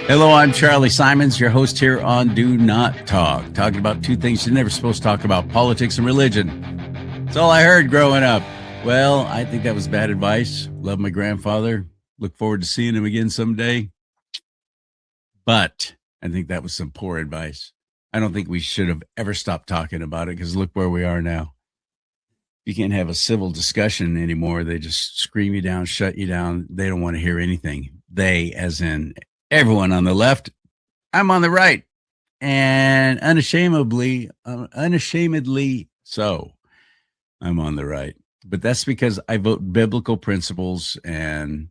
Hello, I'm Charlie Simons, your host here on Do Not Talk, talking about two things you're never supposed to talk about: politics and religion. That's all I heard growing up. Well, I think that was bad advice. Love my grandfather. Look forward to seeing him again someday. But I think that was some poor advice. I don't think we should have ever stopped talking about it, because look where we are now. You can't have a civil discussion anymore. They just scream you down, shut you down. They don't want to hear anything. They, as in everyone on the left, I'm on the right, and unashamedly so, I'm on the right. But that's because I vote biblical principles, and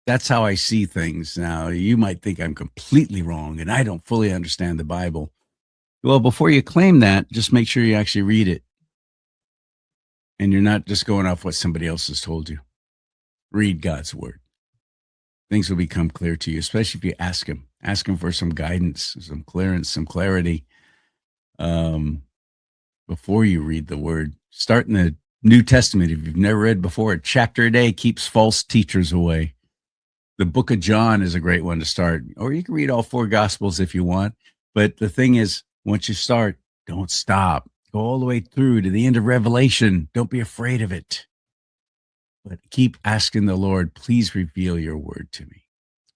that's how I see things. Now, you might think I'm completely wrong and I don't fully understand the Bible. Well, before you claim that, just make sure you actually read it, and you're not just going off what somebody else has told you. Read God's word. Things will become clear to you, especially if you ask him. Ask him for some guidance, some clearance, some clarity before you read the word. Start in the New Testament. If you've never read before, a chapter a day keeps false teachers away. The book of John is a great one to start, or you can read all four Gospels if you want. But the thing is, once you start, don't stop. Go all the way through to the end of Revelation. Don't be afraid of it. But keep asking the Lord, please reveal your word to me.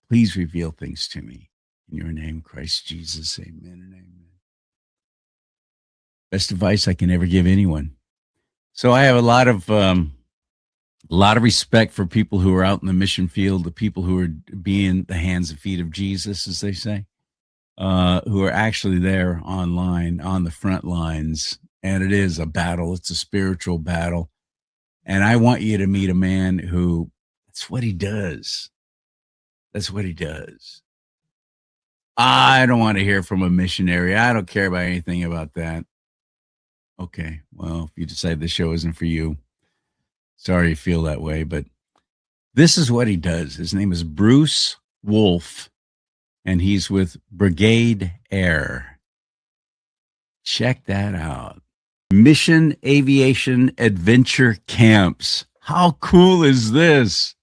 Please reveal things to me. In your name, Christ Jesus, amen and amen. Best advice I can ever give anyone. So I have a lot of respect for people who are out in the mission field, the people who are being the hands and feet of Jesus, as they say, who are actually there online, on the front lines. And it is a battle. It's a spiritual battle. And I want you to meet a man who, that's what he does. That's what he does. I don't want to hear from a missionary. I don't care about anything about that. Okay, well, if you decide the show isn't for you, sorry you feel that way, but this is what he does. His name is Bruce Wolff, and he's with Brigade Air. Check that out. Mission Aviation Adventure Camps. How cool is this?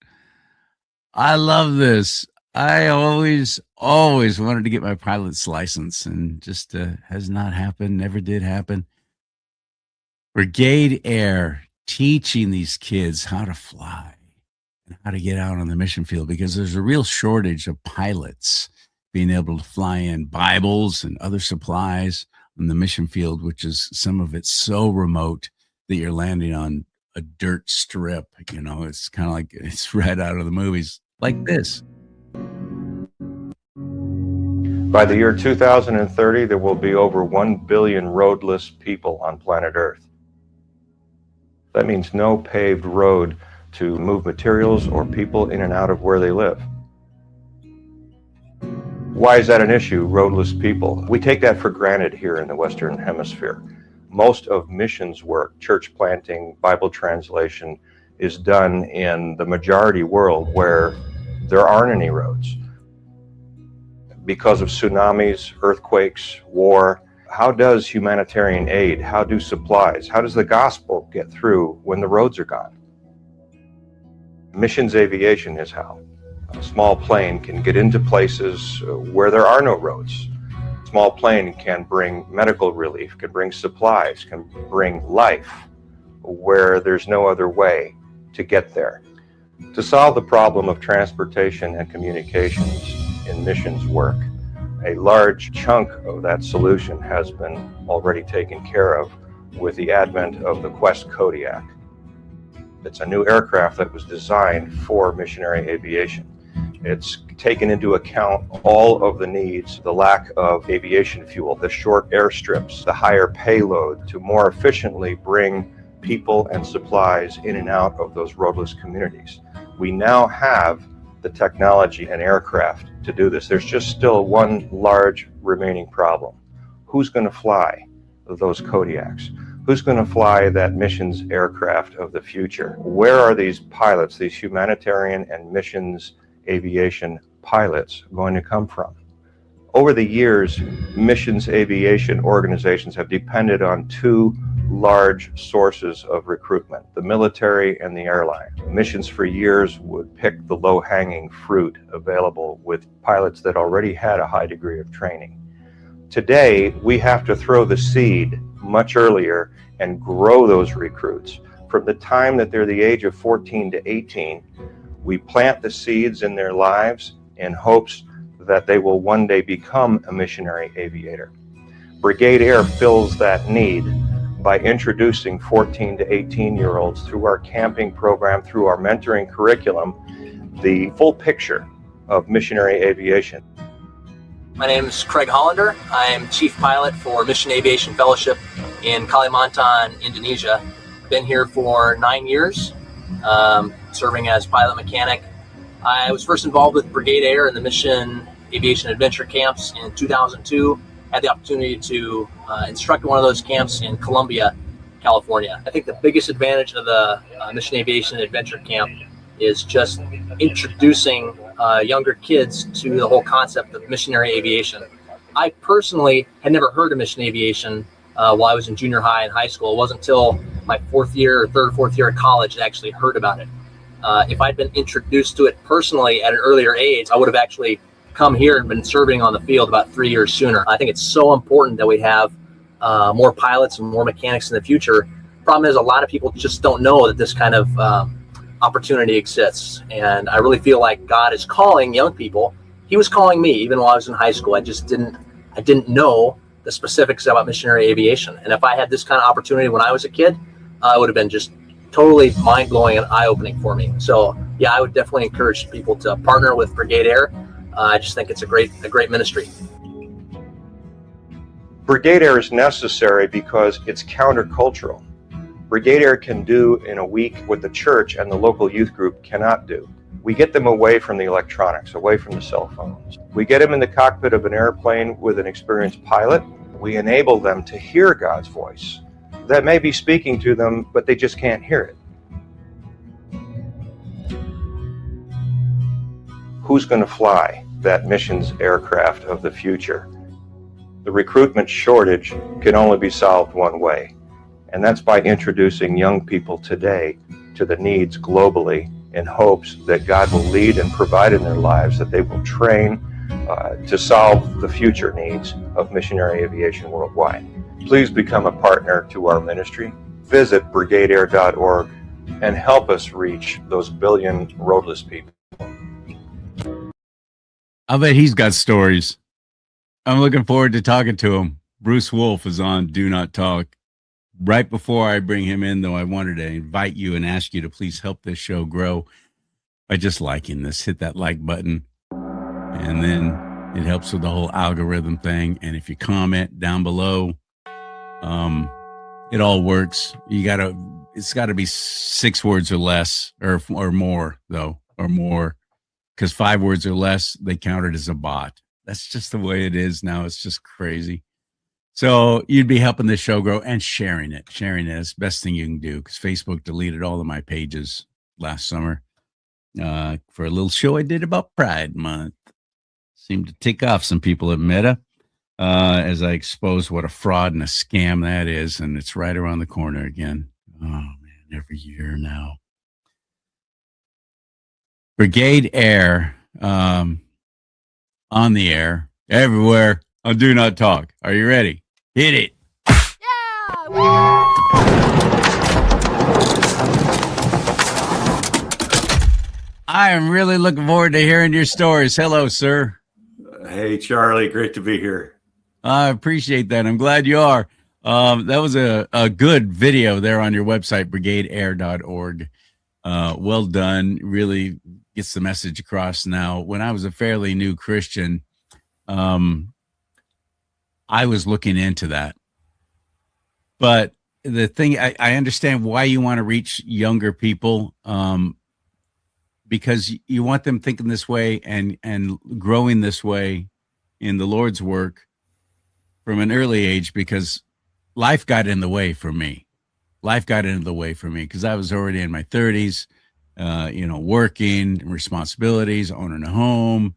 I love this. I always wanted to get my pilot's license, and just has not happened, never did happen. Brigade Air teaching these kids how to fly and how to get out on the mission field, because there's a real shortage of pilots being able to fly in Bibles and other supplies on the mission field, which is some of it so remote that you're landing on a dirt strip. You know, it's kind of like it's right out of the movies, like this. By the year 2030, there will be over 1 billion roadless people on planet Earth. That means no paved road to move materials or people in and out of where they live. Why is that an issue, roadless people? We take that for granted here in the Western Hemisphere. Most of missions work, church planting, Bible translation, is done in the majority world where there aren't any roads. Because of tsunamis, earthquakes, war, how does humanitarian aid, how do supplies, how does the gospel get through when the roads are gone? Missions aviation is how. A small plane can get into places where there are no roads. A small plane can bring medical relief, can bring supplies, can bring life where there's no other way to get there. To solve the problem of transportation and communications in missions work, a large chunk of that solution has been already taken care of with the advent of the Quest Kodiak. It's a new aircraft that was designed for missionary aviation. It's taken into account all of the needs, the lack of aviation fuel, the short airstrips, the higher payload, to more efficiently bring people and supplies in and out of those roadless communities. We now have the technology and aircraft to do this. There's just still one large remaining problem. Who's going to fly those Kodiaks? Who's going to fly that missions aircraft of the future? Where are these pilots, these humanitarian and missions aviation pilots, going to come from? Over the years, missions aviation organizations have depended on two large sources of recruitment, the military and the airline. Missions for years would pick the low-hanging fruit available with pilots that already had a high degree of training. Today, we have to throw the seed much earlier and grow those recruits. From the time that they're the age of 14 to 18, we plant the seeds in their lives in hopes that they will one day become a missionary aviator. Brigade Air fills that need by introducing 14 to 18-year-olds through our camping program, through our mentoring curriculum, the full picture of missionary aviation. My name is Craig Hollander. I am Chief Pilot for Mission Aviation Fellowship in Kalimantan, Indonesia. Been here for 9 years, serving as pilot mechanic. I was first involved with Brigade Air in the Mission Aviation Adventure Camps in 2002. Had the opportunity to instruct one of those camps in Columbia, California. I think the biggest advantage of the Mission Aviation Adventure Camp is just introducing younger kids to the whole concept of missionary aviation. I personally had never heard of mission aviation while I was in junior high and high school. It wasn't until my third or fourth year of college that I actually heard about it. If I'd been introduced to it personally at an earlier age, I would have actually come here and been serving on the field about 3 years sooner. I think it's so important that we have more pilots and more mechanics in the future. Problem is, a lot of people just don't know that this kind of opportunity exists. And I really feel like God is calling young people. He was calling me even while I was in high school. I didn't know the specifics about missionary aviation. And if I had this kind of opportunity when I was a kid, it would have been just totally mind-blowing and eye-opening for me. So yeah, I would definitely encourage people to partner with Brigade Air. I just think it's a great ministry. Brigade Air is necessary because it's countercultural. Brigade Air can do in a week what the church and the local youth group cannot do. We get them away from the electronics, away from the cell phones. We get them in the cockpit of an airplane with an experienced pilot. We enable them to hear God's voice that may be speaking to them, but they just can't hear it. Who's going to fly that missions aircraft of the future? The recruitment shortage can only be solved one way, and that's by introducing young people today to the needs globally in hopes that God will lead and provide in their lives, that they will train to solve the future needs of missionary aviation worldwide. Please become a partner to our ministry. Visit brigadeair.org and help us reach those billion roadless people. I'll bet he's got stories. I'm looking forward to talking to him. Bruce Wolff is on Do Not Talk. Right before I bring him in, though, I wanted to invite you and ask you to please help this show grow by just liking this. Hit that like button, and then it helps with the whole algorithm thing. And if you comment down below, it all works. It's got to be 6 words or less, or more, though, or more, because 5 words or less, they count it as a bot. That's just the way it is now. It's just crazy. So you'd be helping this show grow and sharing it. Sharing it is the best thing you can do, because Facebook deleted all of my pages last summer for a little show I did about Pride Month. Seemed to tick off some people at Meta as I exposed what a fraud and a scam that is. And it's right around the corner again. Oh, man, every year now. Brigade Air on the air everywhere on Do Not Talk. Are you ready? Hit it. Yeah! Woo! I am really looking forward to hearing your stories. Hello, sir. Hey, Charlie. Great to be here. I appreciate that. I'm glad you are. That was a good video there on your website, brigadeair.org. Well done. Really gets the message across now. When I was a fairly new Christian, I was looking into that. But the thing, I understand why you want to reach younger people, because you want them thinking this way and growing this way in the Lord's work from an early age, because life got in the way for me. Life got into the way for me because I was already in my 30s, working, responsibilities, owning a home,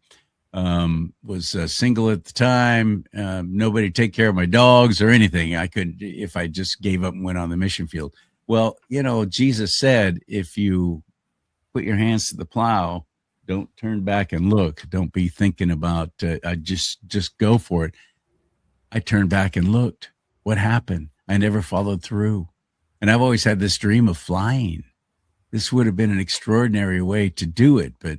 Was single at the time. Nobody take care of my dogs or anything. I couldn't, if I just gave up and went on the mission field. Well, Jesus said, if you put your hands to the plow, don't turn back and look. Don't be thinking about, I just go for it. I turned back and looked. What happened? I never followed through. And I've always had this dream of flying. This would have been an extraordinary way to do it, but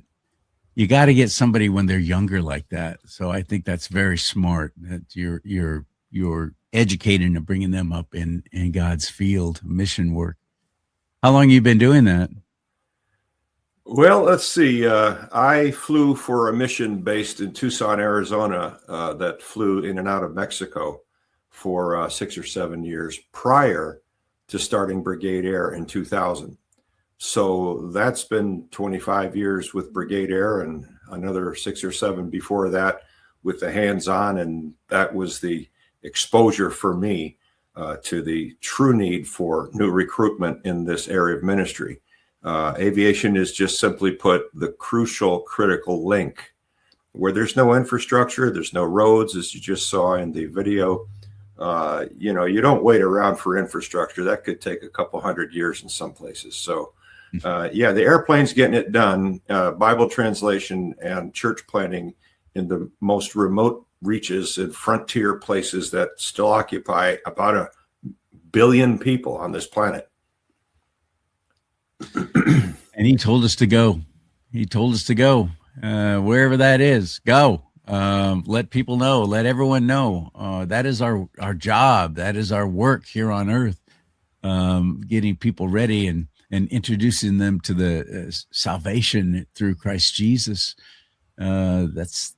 you got to get somebody when they're younger like that. So I think that's very smart that you're educating and bringing them up in God's field, mission work. How long have you been doing that? Well, let's see. I flew for a mission based in Tucson, Arizona, that flew in and out of Mexico for 6 or 7 years prior to starting Brigade Air in 2000. So that's been 25 years with Brigade Air and another 6 or 7 before that with the hands-on. And that was the exposure for me to the true need for new recruitment in this area of ministry. Aviation is just simply put the crucial, critical link where there's no infrastructure, there's no roads, as you just saw in the video. You don't wait around for infrastructure. That could take a couple hundred years in some places. So, the airplane's getting it done. Bible translation and church planting in the most remote reaches and frontier places that still occupy about 1 billion people on this planet. And he told us to go. He told us to go wherever that is. Go. Let people know. Let everyone know. That is our job. That is our work here on earth. Getting people ready and introducing them to the salvation through Christ Jesus. That's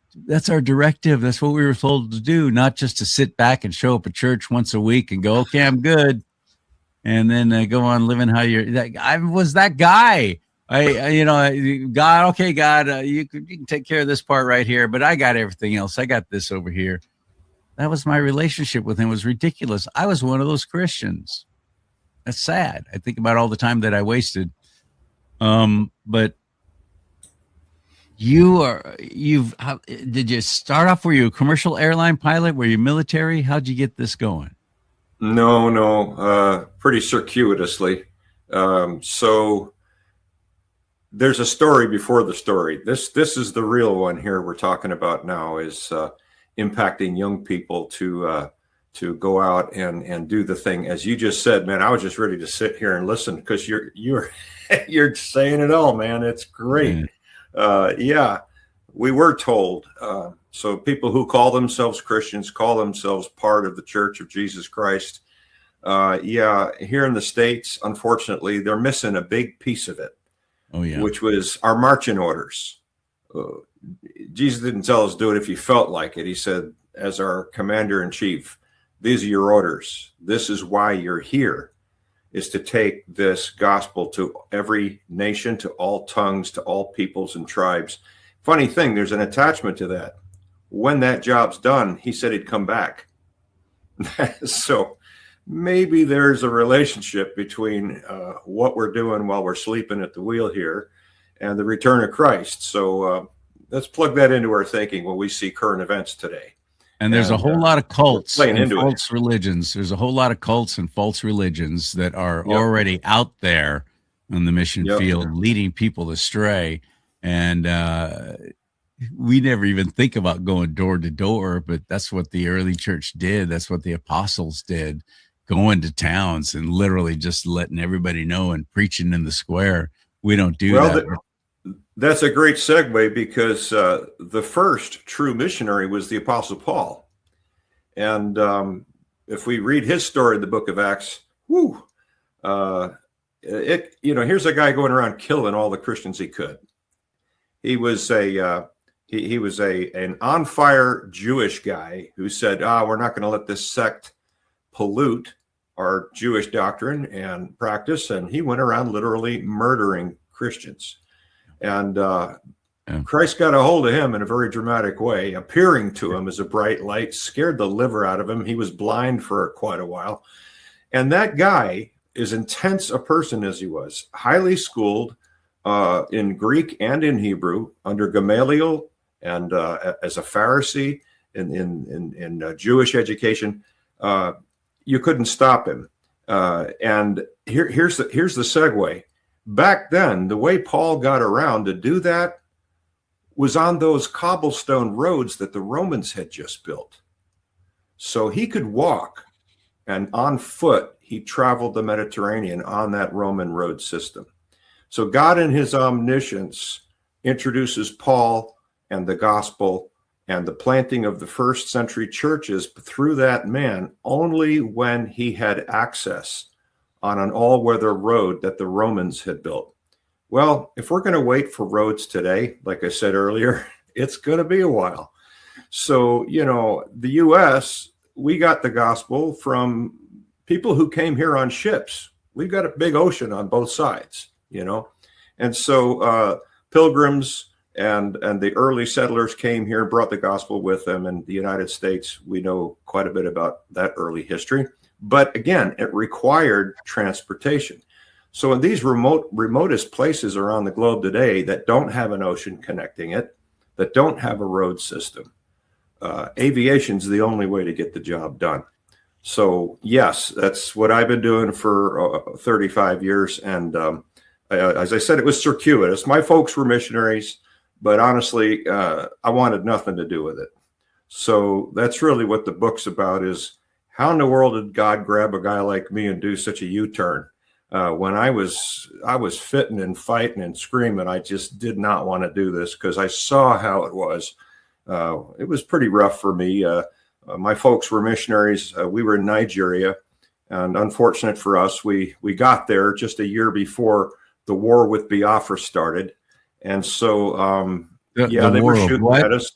our directive. That's what we were told to do. Not just to sit back and show up at church once a week and go, okay, I'm good. And then go on living how I was that guy. God, okay, God, you can take care of this part right here, but I got everything else. I got this over here. That was my relationship with him. It was ridiculous. I was one of those Christians. That's sad. I think about all the time that I wasted. But did you start off? Were you a commercial airline pilot? Were you military? How'd you get this going? No, pretty circuitously. So there's a story before the story. This is the real one here we're talking about now, is impacting young people to go out and do the thing. As you just said, man, I was just ready to sit here and listen because you're you're saying it all, man. It's great. We were told. So people who call themselves Christians call themselves part of the Church of Jesus Christ. Here in the States, unfortunately, they're missing a big piece of it. Oh, yeah. Which was our marching orders. Jesus didn't tell us do it if you felt like it. He said, as our commander in chief, these are your orders. This is why you're here, is to take this gospel to every nation, to all tongues, to all peoples and tribes. Funny thing, there's an attachment to that. When that job's done, he said he'd come back. So maybe there's a relationship between what we're doing while we're sleeping at the wheel here and the return of Christ. So let's plug that into our thinking when we see current events today. And there's a whole lot of cults and false it. religions. There's a whole lot of cults and false religions that are already out there on the mission field, leading people astray. And we never even think about going door to door, but that's what the early church did. That's what the apostles did, going to towns and literally just letting everybody know and preaching in the square. We don't do that. That's a great segue, because the first true missionary was the Apostle Paul. And if we read his story in the book of Acts, here's a guy going around killing all the Christians he could. He was an on fire Jewish guy who said, we're not going to let this sect pollute our Jewish doctrine and practice. And he went around literally murdering Christians. And Christ got a hold of him in a very dramatic way, appearing to him as a bright light, scared the liver out of him. He was blind for quite a while. And that guy, as intense a person as he was, highly schooled in Greek and in Hebrew, under Gamaliel And as a Pharisee in Jewish education, you couldn't stop him. And here's the segue. Back then, the way Paul got around to do that was on those cobblestone roads that the Romans had just built. So he could walk, and on foot, he traveled the Mediterranean on that Roman road system. So God in his omniscience introduces Paul and the gospel and the planting of the first century churches through that man only when he had access on an all-weather road that the Romans had built. Well, if we're going to wait for roads today, like I said earlier, it's going to be a while. So, the U.S., we got the gospel from people who came here on ships. We've got a big ocean on both sides, And so pilgrims and the early settlers came here, brought the gospel with them. In the United States, we know quite a bit about that early history. But again, it required transportation. So in these remotest places around the globe today that don't have an ocean connecting it, that don't have a road system, aviation's the only way to get the job done. So yes, that's what I've been doing for 35 years. And as I said, it was circuitous. My folks were missionaries, but honestly, I wanted nothing to do with it. So that's really what the book's about, is how in the world did God grab a guy like me and do such a U-turn? When I was fitting and fighting and screaming, I just did not want to do this because I saw how it was. It was pretty rough for me. My folks were missionaries. We were in Nigeria, and unfortunate for us, we got there just a year before the war with Biafra started. And so, they were shooting at us.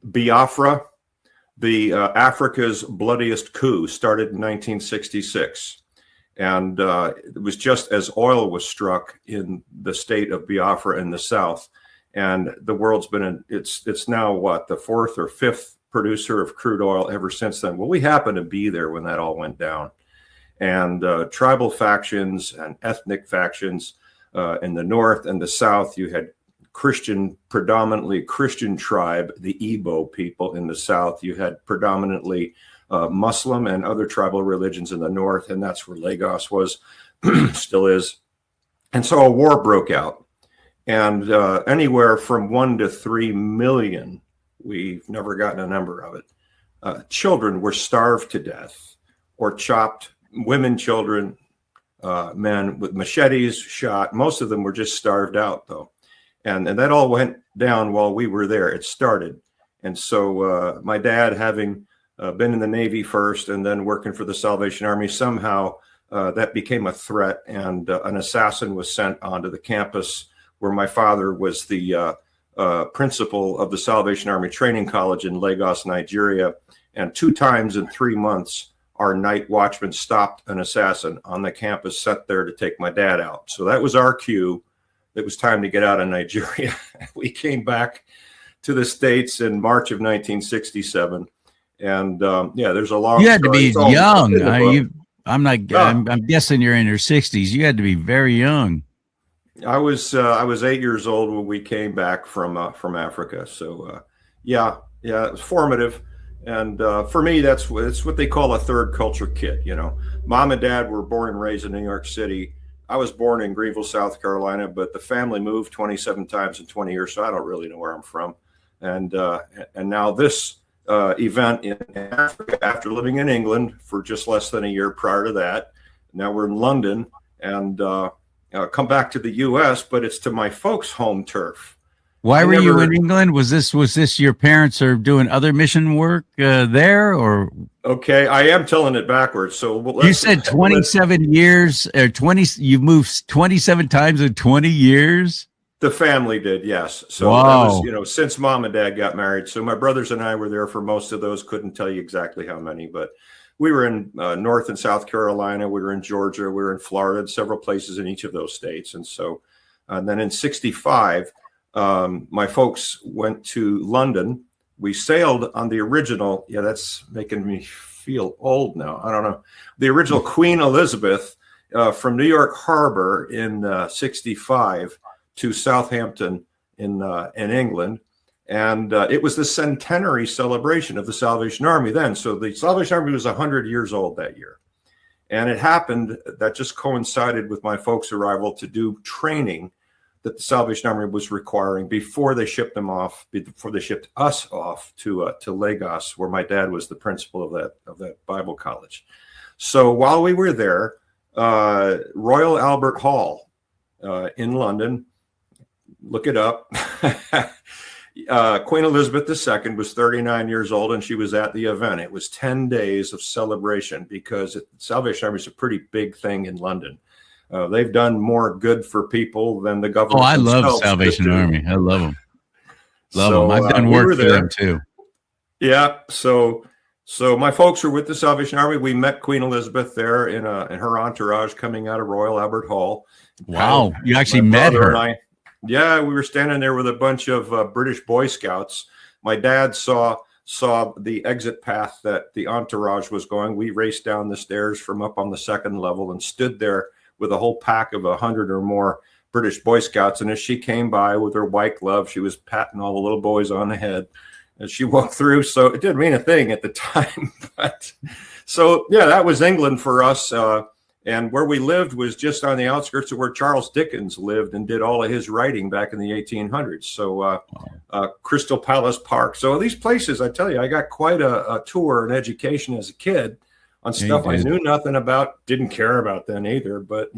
Biafra, Africa's bloodiest coup, started in 1966. And it was just as oil was struck in the state of Biafra in the south. And the world's been it's now what, the fourth or fifth producer of crude oil ever since then. Well, we happened to be there when that all went down. And tribal factions and ethnic factions in the north and the south, you had predominantly Christian tribe, the Igbo people in the south. You had predominantly Muslim and other tribal religions in the north, and that's where Lagos was, still is. And so a war broke out, and anywhere from 1 to 3 million, we've never gotten a number of it, children were starved to death or chopped, women, children, men with machetes shot. Most of them were just starved out, though. And that all went down while we were there. It started. And so my dad, having been in the Navy first and then working for the Salvation Army, somehow that became a threat, and an assassin was sent onto the campus where my father was the principal of the Salvation Army Training College in Lagos, Nigeria. And 2 times in 3 months, our night watchman stopped an assassin on the campus sent there to take my dad out. So that was our cue. It was time to get out of Nigeria. We came back to the States in March of 1967. And there's a long. You had to be young. I'm guessing you're in your 60s. You had to be very young. I was 8 years old when we came back from Africa. So it was formative. And for me, it's what they call a third culture kid. Mom and dad were born and raised in New York City. I was born in Greenville, South Carolina, but the family moved 27 times in 20 years, so I don't really know where I'm from. And now this event in Africa, after living in England for just less than a year prior to that, now we're in London, and come back to the U.S., but it's to my folks' home turf. Why were you in England? Was this your parents are doing other mission work there, or? Okay, I am telling it backwards. So you said 27 years or 20. You moved 27 times in 20 years. The family did, yes. So wow. That was, since mom and dad got married. So my brothers and I were there for most of those. Couldn't tell you exactly how many, but we were in North and South Carolina. We were in Georgia. We were in Florida, several places in each of those states. And so, then in '65. My folks went to London. We sailed on the original. Yeah, that's making me feel old now. I don't know. The original Queen Elizabeth from New York Harbor in '65 to Southampton in England. And it was the centenary celebration of the Salvation Army then. So the Salvation Army was 100 years old that year. And it happened that just coincided with my folks' arrival to do training that the Salvation Army was requiring before they shipped them off, before they shipped us off to Lagos, where my dad was the principal of that Bible college. So while we were there, Royal Albert Hall in London, look it up. Queen Elizabeth II was 39 years old, and she was at the event. It was 10 days of celebration because Salvation Army is a pretty big thing in London. They've done more good for people than the government. Oh, I love Salvation Army. I love them. Love them. I've done work for them too. Yeah. So my folks were with the Salvation Army. We met Queen Elizabeth there in her entourage coming out of Royal Albert Hall. Wow. You actually met her. Yeah, we were standing there with a bunch of British Boy Scouts. My dad saw the exit path that the entourage was going. We raced down the stairs from up on the second level and stood there with a whole pack of 100 or more British Boy Scouts. And as she came by with her white glove, she was patting all the little boys on the head as she walked through. So it didn't mean a thing at the time. But so, yeah, that was England for us. And where we lived was just on the outskirts of where Charles Dickens lived and did all of his writing back in the 1800s. So Crystal Palace Park. So these places, I tell you, I got quite a tour and education as a kid on stuff I knew nothing about, didn't care about then either. But,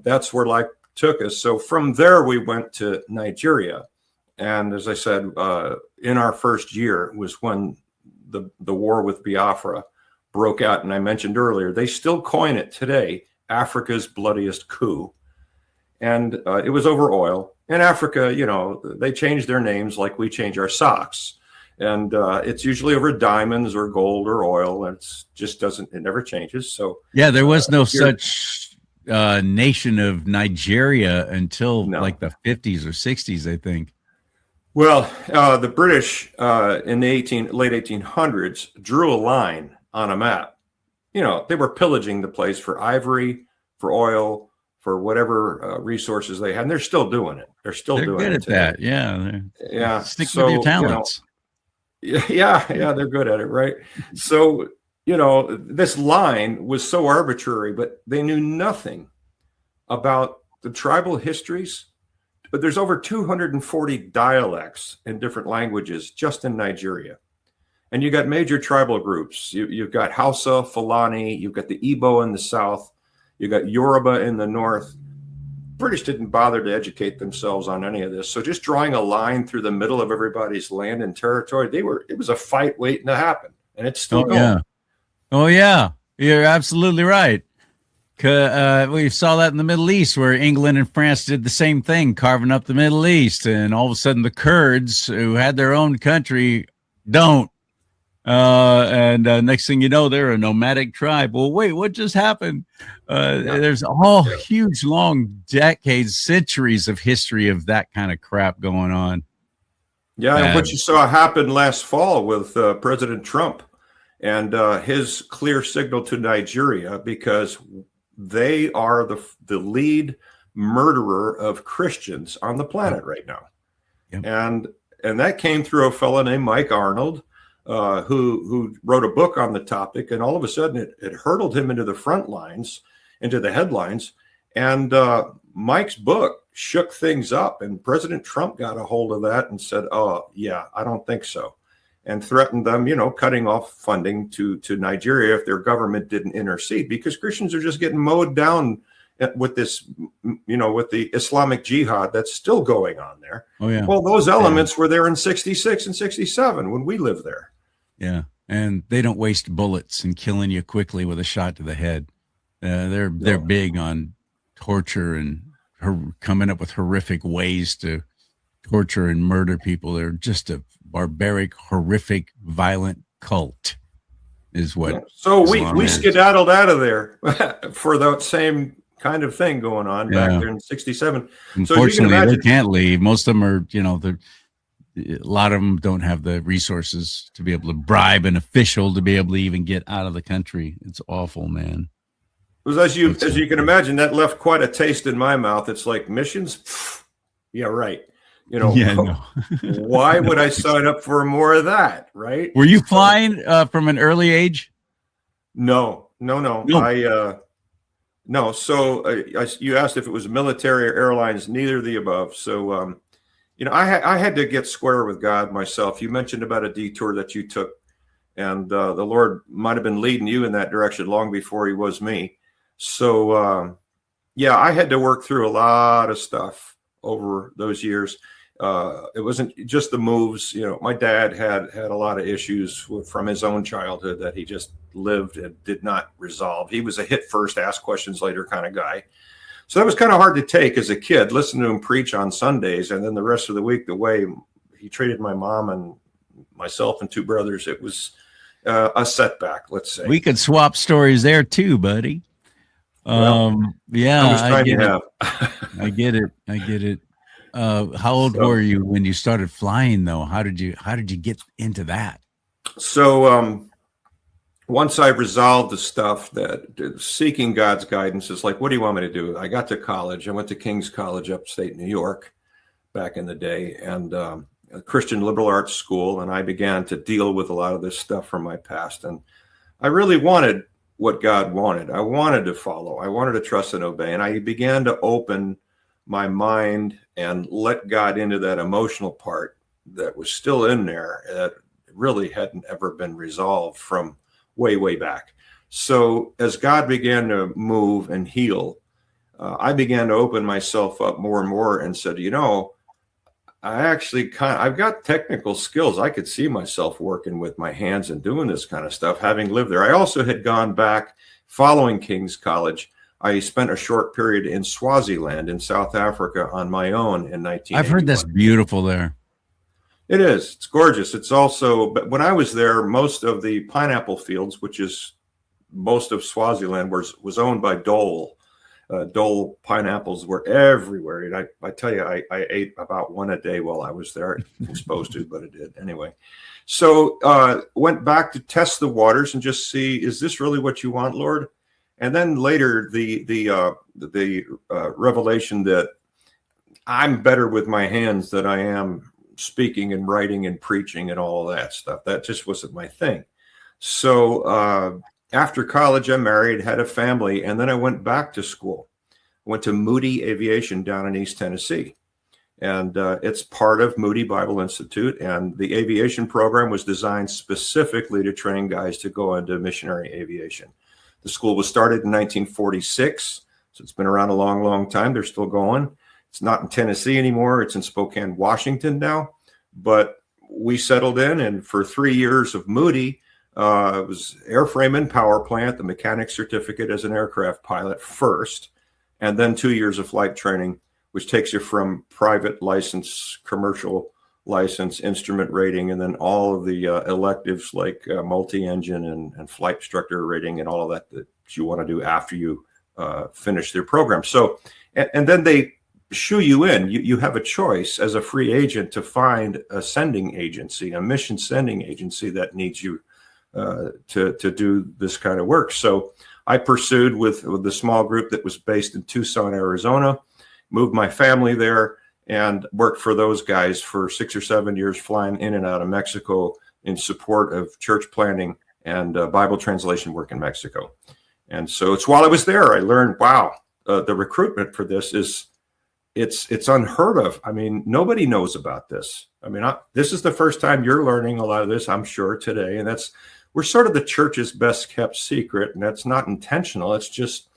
that's where life took us. So from there, we went to Nigeria. And as I said, in our first year was when the war with Biafra broke out. And I mentioned earlier, they still coin it today, Africa's bloodiest coup. And it was over oil. In Africa, they change their names like we change our socks. And it's usually over diamonds or gold or oil. And it never changes. So yeah, there was no such nation of Nigeria until like the 50s or 60s, I think. Well, the British in the late 1800s drew a line on a map. They were pillaging the place for ivory, for oil, for whatever resources they had. And they're still doing it. They're doing good it at today. That. Yeah. Yeah. Stick with your talents. Yeah, they're good at it, right? So, this line was so arbitrary, but they knew nothing about the tribal histories. But there's over 240 dialects in different languages just in Nigeria. And you got major tribal groups. You've got Hausa, Fulani, you've got the Igbo in the south, you got Yoruba in the north. British didn't bother to educate themselves on any of this. So just drawing a line through the middle of everybody's land and territory, it was a fight waiting to happen. And it's still going. Yeah. Oh, yeah. You're absolutely right. We saw that in the Middle East, where England and France did the same thing, carving up the Middle East. And all of a sudden the Kurds, who had their own country, don't. And next thing you know, they're a nomadic tribe. Well, wait, what just happened? There's huge, long decades, centuries of history of that kind of crap going on. Yeah, and what you saw happen last fall with President Trump and his clear signal to Nigeria, because they are the lead murderer of Christians on the planet right now. Yep. And that came through a fellow named Mike Arnold, who wrote a book on the topic, and all of a sudden it hurtled him into the front lines, into the headlines. And Mike's book shook things up, and President Trump got a hold of that and said, "Oh, yeah, I don't think so," and threatened them, cutting off funding to Nigeria if their government didn't intercede, because Christians are just getting mowed down with this, with the Islamic Jihad that's still going on there. Oh, yeah. Well, those elements were there in 66 and 67 when we lived there. Yeah. And they don't waste bullets and killing you quickly with a shot to the head. They're big on torture and coming up with horrific ways to torture and murder people. They're just a barbaric, horrific, violent cult is what. Yeah. So we skedaddled out of there for that same kind of thing going on back there in 67. Unfortunately, they can't leave. Most of them are, a lot of them don't have the resources to be able to bribe an official to be able to even get out of the country. It's awful, man. Because as you can imagine, that left quite a taste in my mouth. It's like, missions? Yeah, right. You know, Yeah, no. why would I Nice. sign up for more of that? Right? Were you flying from an early age? No. No. No. So you asked if it was military or airlines. Neither of the above. So you know, I had to get square with God myself. You mentioned about a detour that you took, and the Lord might have been leading you in that direction long before He was me. So yeah, I had to work through a lot of stuff over those years. It wasn't just the moves. You know, my dad had a lot of issues from his own childhood that he just lived and did not resolve. He was a hit first, ask questions later kind of guy. So that was kind of hard to take as a kid, listen to him preach on Sundays, and then the rest of the week, the way he treated my mom and myself and two brothers, it was a setback, let's say. We could swap stories there too, buddy. Well, Yeah, how much time you it. have? I get it. How old were you when you started flying, though? How did you get into that? So once I resolved the stuff, that seeking God's guidance is like, what do you want me to do? I got to college. I went to King's College, upstate New York, back in the day, and a Christian liberal arts school. And I began to deal with a lot of this stuff from my past. And I really wanted what God wanted. I wanted to follow. I wanted to trust and obey. And I began to open my mind and let God into that emotional part that was still in there that really hadn't ever been resolved from way back. So as God began to move and heal, I began to open myself up more and more and said, you know, I've got technical skills. I could see myself working with my hands and doing this kind of stuff, having lived there. I also had gone back following King's College. I spent a short period in Swaziland in South Africa on my own in 1981. I've heard that's beautiful there. It is. It's gorgeous. It's also, but when I was there, most of the pineapple fields, which is most of Swaziland, was owned by Dole. Dole pineapples were everywhere. And I tell you, I ate about one a day while I was there. I wasn't supposed to, but I did anyway. So went back to test the waters and just see, is this really what you want, Lord? And then later, the revelation that I'm better with my hands than I am speaking and writing and preaching and all of that stuff. That just wasn't my thing. So after college, I married, had a family, and then I went back to school. I went to Moody Aviation down in East Tennessee. And it's part of Moody Bible Institute. And the aviation program was designed specifically to train guys to go into missionary aviation. The school was started in 1946. So it's been around a long time. They're still going. It's not in Tennessee anymore. It's in Spokane, Washington now. But we settled in, and for 3 years of Moody, it was airframe and power plant, the mechanic certificate as an aircraft pilot first, and then 2 years of flight training, which takes you from private license, commercial license, instrument rating, and then all of the electives like multi-engine and flight instructor rating and all of that you want to do after you finish their program. So, and then they shoo you in. You have a choice as a free agent to find a sending agency, a mission sending agency that needs you to do this kind of work. So I pursued with the small group that was based in Tucson, Arizona, moved my family there, and worked for those guys for 6 or 7 years, flying in and out of Mexico in support of church planting and Bible translation work in Mexico. And so it's while I was there, I learned, wow, the recruitment for this it's unheard of. I mean, nobody knows about this. I mean, this is the first time you're learning a lot of this, I'm sure, today. And we're sort of the church's best kept secret, and that's not intentional. It's just,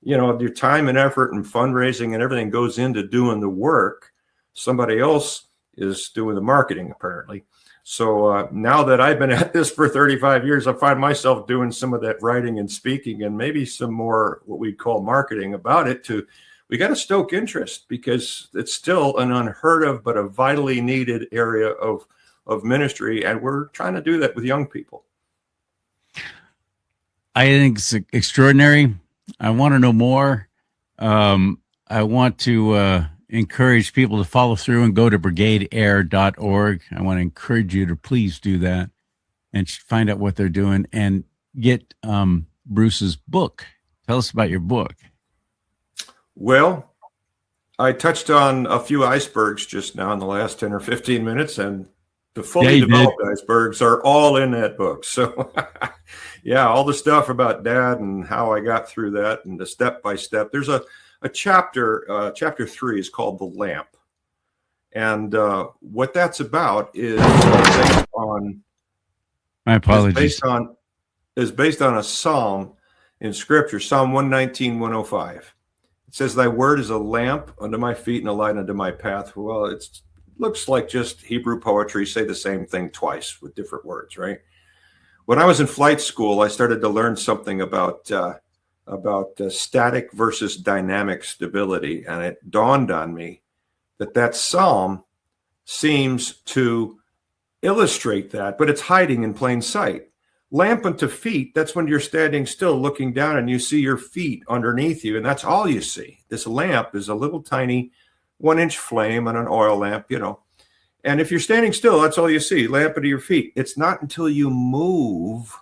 you know, your time and effort and fundraising and everything goes into doing the work. Somebody else is doing the marketing, apparently. So now that I've been at this for 35 years, I find myself doing some of that writing and speaking and maybe some more what we'd call marketing about it. We got to stoke interest because it's still an unheard of but a vitally needed area of ministry, and we're trying to do that with young people. I think it's extraordinary. I want to know more. I want to encourage people to follow through and go to brigadeair.org. I want to encourage you to please do that and find out what they're doing and get Bruce's book. Tell us about your book. Well, I touched on a few icebergs just now in the last 10 or 15 minutes, and the Yeah, fully you did. developed icebergs are all in that book. So, yeah, all the stuff about Dad and how I got through that and the step by step. There's a chapter, chapter 3 is called The Lamp. And what that's about is based on My is apologies. based on a psalm in Scripture, Psalm 119, 105. It says, "Thy word is a lamp unto my feet and a light unto my path." Well, it looks like just Hebrew poetry. Say the same thing twice with different words, right? When I was in flight school, I started to learn something about static versus dynamic stability, and it dawned on me that psalm seems to illustrate that, but it's hiding in plain sight. Lamp unto feet, that's when you're standing still looking down and you see your feet underneath you, and that's all you see. This lamp is a little tiny 1-inch flame on an oil lamp, and if you're standing still, that's all you see, lamp under your feet. It's not until you move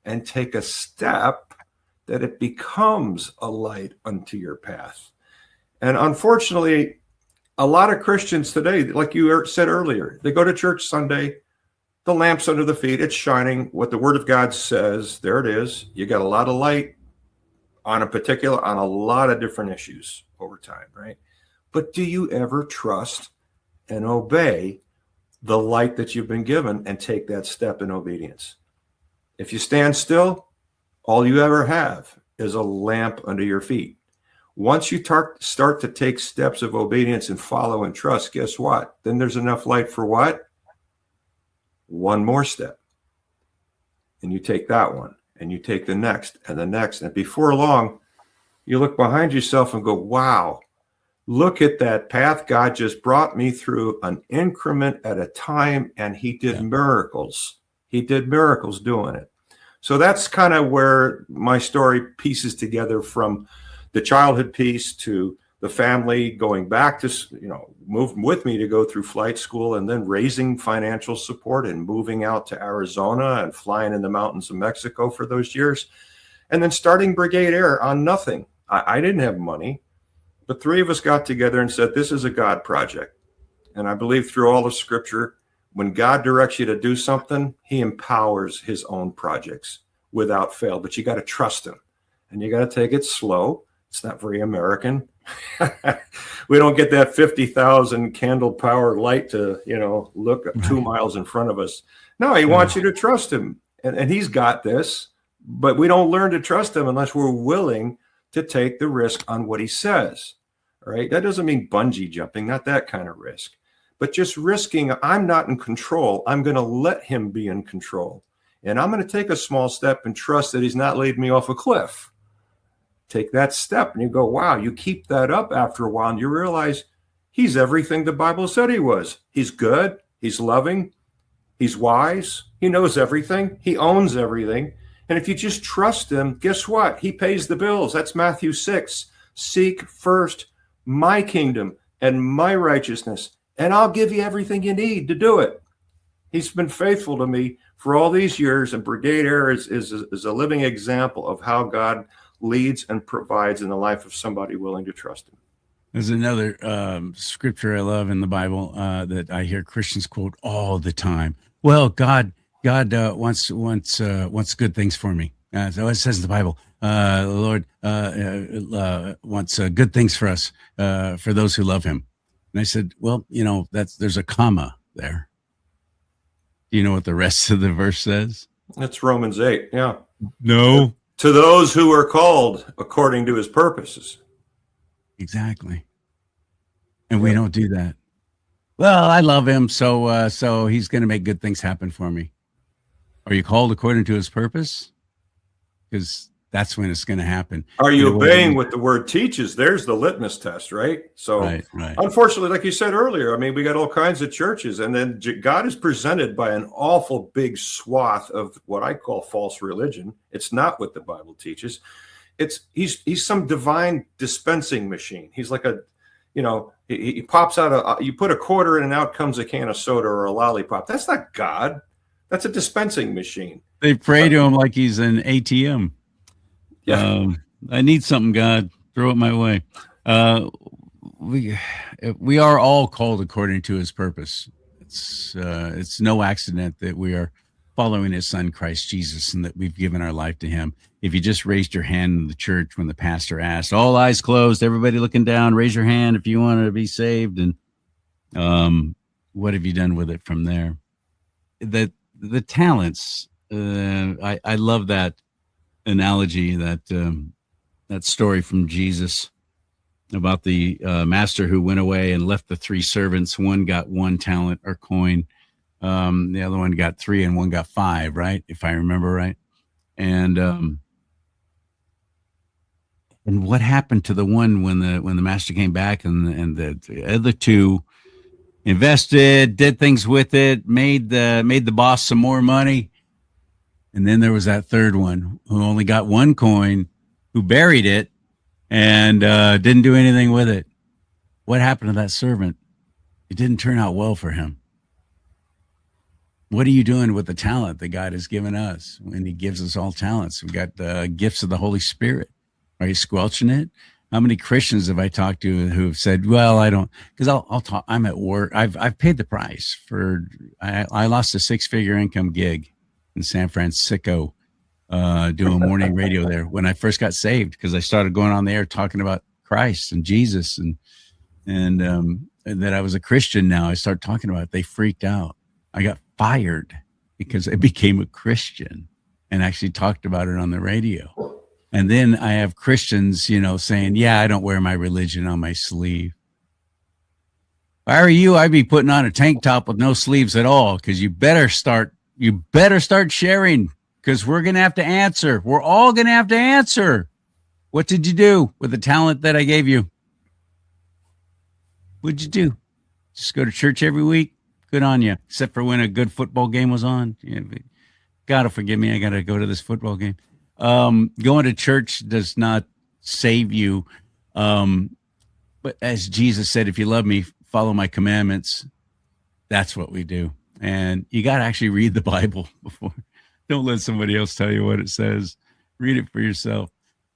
and take a step that it becomes a light unto your path. And unfortunately, a lot of Christians today, like you said earlier, they go to church Sunday, the lamp's under the feet, it's shining, what the Word of God says, there it is. You got a lot of light on a lot of different issues over time, right? But do you ever trust and obey the light that you've been given and take that step in obedience? If you stand still, all you ever have is a lamp under your feet. Once you start to take steps of obedience and follow and trust, guess what? Then there's enough light for what? One more step. And you take that one, and you take the next and the next. And before long, you look behind yourself and go, wow, look at that path God just brought me through, an increment at a time, and he did miracles. He did miracles doing it. So that's kind of where my story pieces together, from the childhood piece to the family going back to, moving with me to go through flight school, and then raising financial support and moving out to Arizona and flying in the mountains of Mexico for those years. And then starting Brigade Air on nothing. I didn't have money, but 3 of us got together and said, this is a God project. And I believe through all of Scripture, when God directs you to do something, he empowers his own projects without fail. But you got to trust him, and you got to take it slow. It's not very American. We don't get that 50,000 candle power light to, look 2 miles in front of us. No, he wants you to trust him, and he's got this, but we don't learn to trust him unless we're willing to take the risk on what he says. All right. That doesn't mean bungee jumping, not that kind of risk, but just risking. I'm not in control. I'm going to let him be in control. And I'm going to take a small step and trust that he's not leading me off a cliff. Take that step, and you go, wow, you keep that up after a while, and you realize he's everything the Bible said he was. He's good. He's loving. He's wise. He knows everything. He owns everything. And if you just trust him, guess what? He pays the bills. That's Matthew 6. Seek first my kingdom and my righteousness, and I'll give you everything you need to do it. He's been faithful to me for all these years, and Brigade Air is a living example of how God leads and provides in the life of somebody willing to trust him. There's another scripture I love in the Bible that I hear Christians quote all the time. Well, God wants good things for me. So it says in the Bible, the Lord wants good things for us, for those who love him. And I said, well, there's a comma there. Do you know what the rest of the verse says? That's Romans 8. Yeah. No. To those who are called according to his purposes. Exactly. And we don't do that. Well, I love him, so he's going to make good things happen for me. Are you called according to his purpose? Because that's when it's going to happen. Are you obeying what the word teaches? There's the litmus test, right? So, right. Unfortunately, like you said earlier, we got all kinds of churches, and then God is presented by an awful big swath of what I call false religion. It's not what the Bible teaches. He's some divine dispensing machine. He's like he pops out you put a quarter in and out comes a can of soda or a lollipop. That's not God. That's a dispensing machine. They pray to him like he's an ATM. Yeah. I need something, God. Throw it my way. we are all called according to his purpose. It's no accident that we are following his son, Christ Jesus, and that we've given our life to him. If you just raised your hand in the church when the pastor asked, all eyes closed, everybody looking down, raise your hand if you want to be saved. And what have you done with it from there? The talents, I love that analogy, that story from Jesus about the master who went away and left the three servants. One got 1 talent or coin. The other one got 3 and one got 5, right? If I remember right. And what happened to the one when the master came back and the other 2 invested, did things with it, made the boss some more money. And then there was that third one who only got 1 coin, who buried it and didn't do anything with it. What happened to that servant? It didn't turn out well for him. What are you doing with the talent that God has given us when he gives us all talents? We got the gifts of the Holy Spirit. Are you squelching it? How many Christians have I talked to who have said, well, I don't, because I'll talk, I'm at work. I've paid the price for, I lost a 6-figure income gig in San Francisco, doing morning radio there when I first got saved, because I started going on the air talking about Christ and Jesus and that I was a Christian now. I started talking about it. They freaked out. I got fired because I became a Christian and actually talked about it on the radio. And then I have Christians, saying, yeah, I don't wear my religion on my sleeve. If I were you, I'd be putting on a tank top with no sleeves at all, because you better start sharing, because we're going to have to answer. We're all going to have to answer. What did you do with the talent that I gave you? What'd you do? Just go to church every week? Good on you, except for when a good football game was on. God will forgive me. I got to go to this football game. Going to church does not save you. But as Jesus said, if you love me, follow my commandments. That's what we do. And you got to actually read the Bible before. Don't let somebody else tell you what it says. Read it for yourself.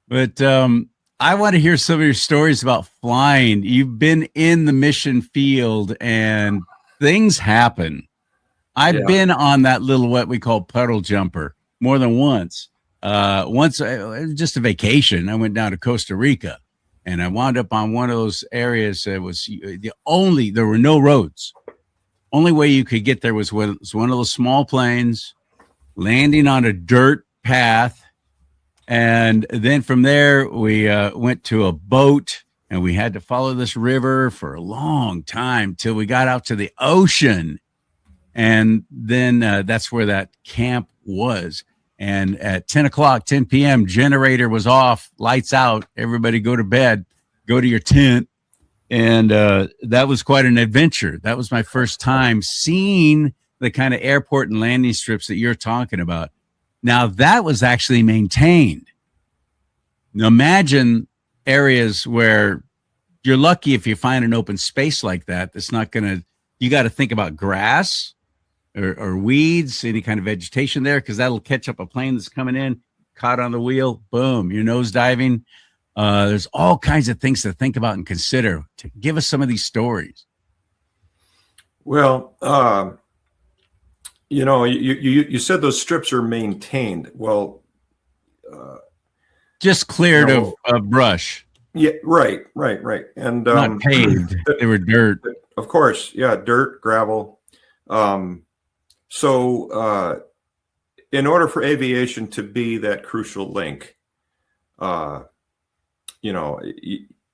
But I want to hear some of your stories about flying. You've been in the mission field and things happen. I've been on that little, what we call puddle jumper, more than once. Once, just a vacation, I went down to Costa Rica and I wound up on one of those areas that was there were no roads. Only way you could get there was one of those small planes landing on a dirt path. And then from there, we went to a boat and we had to follow this river for a long time till we got out to the ocean. And then that's where that camp was. And at 10 p.m., generator was off, lights out, everybody go to bed, go to your tent. And that was quite an adventure. That was my first time seeing the kind of airport and landing strips that you're talking about. Now, that was actually maintained. Now, imagine areas where you're lucky if you find an open space like that. That's not going to, you got to think about grass or weeds, any kind of vegetation there, because that'll catch up a plane that's coming in, caught on the wheel, boom, you're nose diving. There's all kinds of things to think about and consider. To give us some of these stories. Well, you said those strips are maintained. Well, just cleared of brush. Yeah, right. And not paved. They were dirt. Of course, yeah, dirt, gravel. So in order for aviation to be that crucial link, a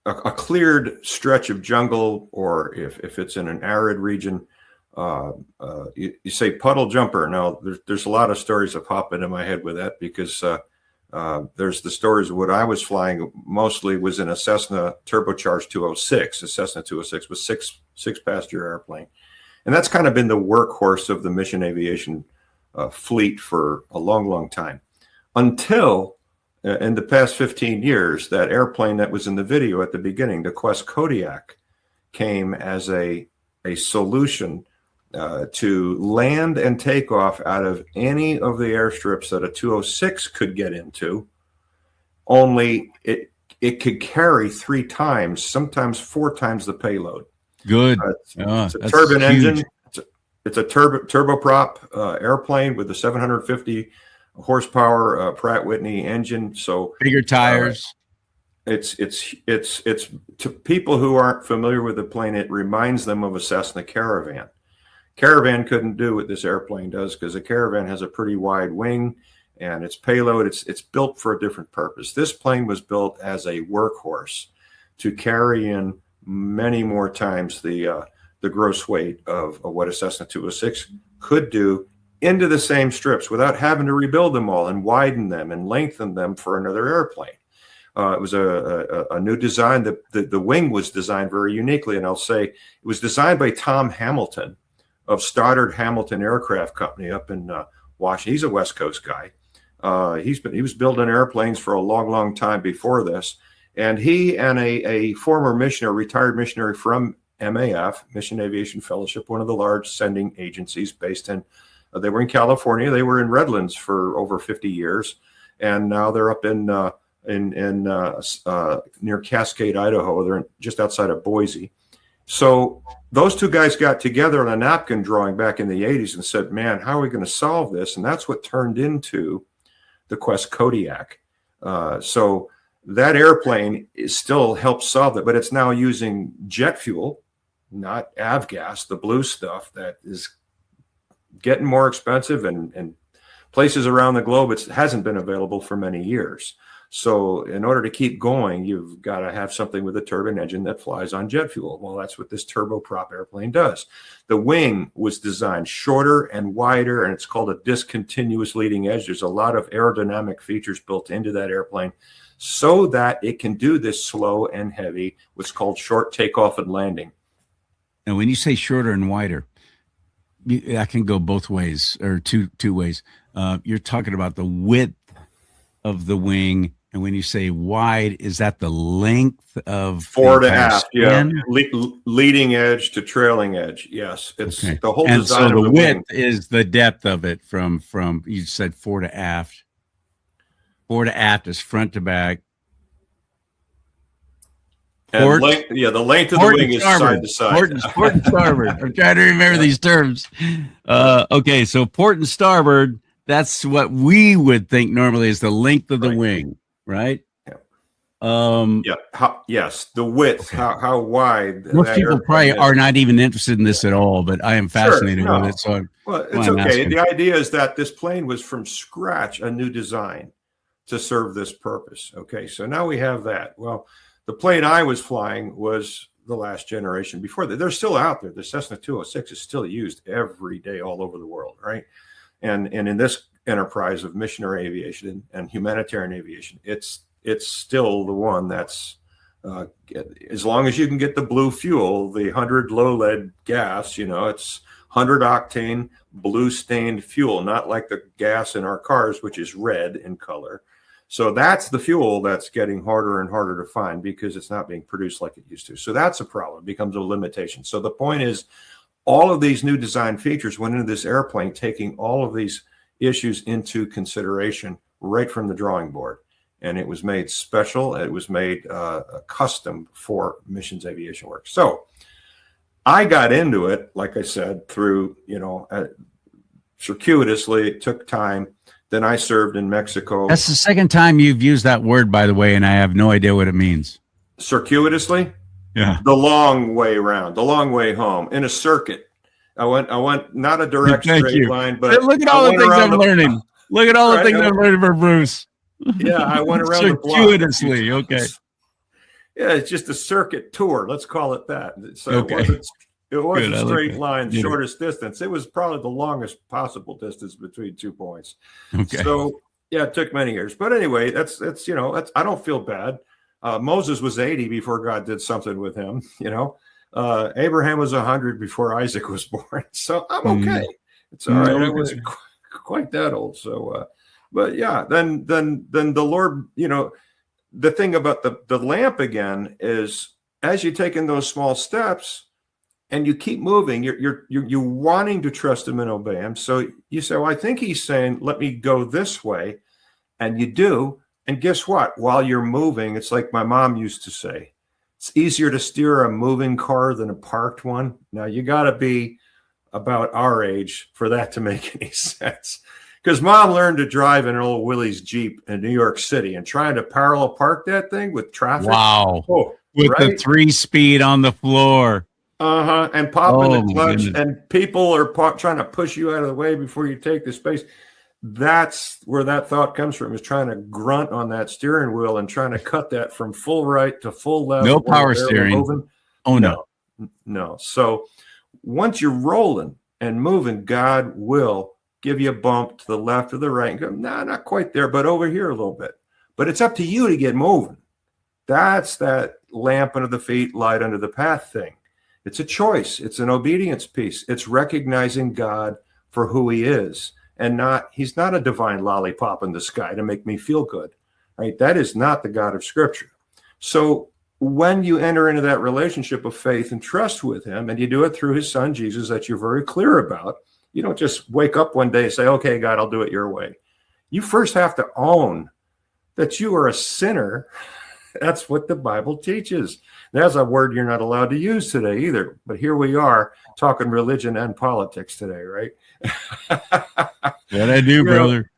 cleared stretch of jungle, or if it's in an arid region, you say puddle jumper. Now, there's a lot of stories that pop into my head with that, because there's the stories of what I was flying mostly was in a Cessna turbocharged 206. A Cessna 206 was six passenger airplane. And that's kind of been the workhorse of the mission aviation fleet for a long, long time, until in the past 15 years, that airplane that was in the video at the beginning, the Quest Kodiak, came as a solution to land and take off out of any of the airstrips that a 206 could get into. Only it could carry 3 times, sometimes 4 times the payload. Good. It's a turbine engine. It's a turboprop airplane with a 750 horsepower Pratt Whitney engine. So bigger tires. It's to people who aren't familiar with the plane, it reminds them of a Cessna Caravan. Caravan couldn't do what this airplane does because a Caravan has a pretty wide wing, and its payload, it's built for a different purpose. This plane was built as a workhorse to carry in many more times the gross weight of what a Cessna 206 could do into the same strips without having to rebuild them all and widen them and lengthen them for another airplane. It was a new design. The wing was designed very uniquely, and I'll say it was designed by Tom Hamilton of Stoddard Hamilton Aircraft Company up in Washington. He's a West Coast guy. He was building airplanes for a long, long time before this, and he and a former missionary, retired missionary from MAF, Mission Aviation Fellowship, one of the large sending agencies based in. They were in California. They were in Redlands for over 50 years, and now they're up in near Cascade, Idaho. They're just outside of Boise. So those two guys got together on a napkin drawing back in the 80s and said, man, how are we going to solve this? And that's what turned into the Quest Kodiak. So that airplane still helps solve it, but it's now using jet fuel, not avgas, the blue stuff that is getting more expensive, and places around the globe it hasn't been available for many years. So in order to keep going, you've got to have something with a turbine engine that flies on jet fuel. Well, that's what this turboprop airplane does. The wing was designed shorter and wider, and it's called a discontinuous leading edge. There's a lot of aerodynamic features built into that airplane so that it can do this slow and heavy, what's called short takeoff and landing. And when you say shorter and wider, that can go both ways, or two ways. You're talking about the width of the wing, and when you say wide, is that the length of fore to aft? Yeah, leading edge to trailing edge. Yes, it's okay. The whole and design. So of the wing width is the depth of it from you said fore to aft. Fore to aft is front to back. And the length of the wing is side to side. Port and starboard. I'm trying to remember these terms. Okay, so port and starboard, that's what we would think normally is the length of the wing, right? Yeah. Yes, the width, okay. How wide. Most people probably are not even interested in this at all, but I am fascinated with it. So it's okay. The idea is that this plane was from scratch a new design to serve this purpose. Okay, so now we have that. Well, the plane I was flying was the last generation before that. They're still out there. The Cessna 206 is still used every day all over the world, right? And in this enterprise of missionary aviation and humanitarian aviation, it's still the one that's as long as you can get the blue fuel, the 100 low lead gas, it's 100 octane blue stained fuel, not like the gas in our cars, which is red in color. So that's the fuel that's getting harder and harder to find because it's not being produced like it used to. So that's a problem. It becomes a limitation. So the point is, all of these new design features went into this airplane, taking all of these issues into consideration right from the drawing board. And it was made special. It was made custom for missions aviation work. So I got into it, like I said, through, circuitously. It took time. Then I served in Mexico. That's the second time you've used that word, by the way, and I have no idea what it means. Circuitously? Yeah. The long way around, the long way home, in a circuit. I went not a direct straight line, but look at all the things I'm learning. Look at all the things I'm learning from Bruce. Yeah, I went around the block. Circuitously, okay. Yeah, it's just a circuit tour. Let's call it that. So okay. It wasn't a straight line, shortest distance. It was probably the longest possible distance between 2 points. Okay. So yeah, it took many years. But anyway, that's I don't feel bad. Moses was 80 before God did something with him. Abraham was 100 before Isaac was born. So I'm okay. It's all right. I wasn't quite that old. So, but yeah, then the Lord, the thing about the lamp again is, as you take in those small steps and you keep moving, you're wanting to trust him and obey him. So you say, well, I think he's saying, let me go this way. And you do, And guess what? While you're moving, it's like my mom used to say, it's easier to steer a moving car than a parked one. Now, you got to be about our age for that to make any sense. Because mom learned to drive in an old Willie's Jeep in New York City, and trying to parallel park that thing with traffic. Wow. Oh, With right? the 3-speed on the floor. And popping Oh, the my clutch, goodness. and people are trying to push you out of the way before you take the space. That's where that thought comes from, is trying to grunt on that steering wheel and trying to cut that from full right to full left. No while power they're steering. moving. Oh, no. No. So once you're rolling and moving, God will give you a bump to the left or the right and go, nah, not quite there, but over here a little bit. But it's up to you to get moving. That's that lamp under the feet, light under the path thing. It's a choice. It's an obedience piece. It's recognizing God for who he is, and he's not a divine lollipop in the sky to make me feel good, right? That is not the God of Scripture. So when you enter into that relationship of faith and trust with him, and you do it through his son, Jesus, that you're very clear about, you don't just wake up one day and say, okay, God, I'll do it your way. You first have to own that you are a sinner. That's what the Bible teaches. That's a word you're not allowed to use today either. But here we are talking religion and politics today, right? What I do, brother.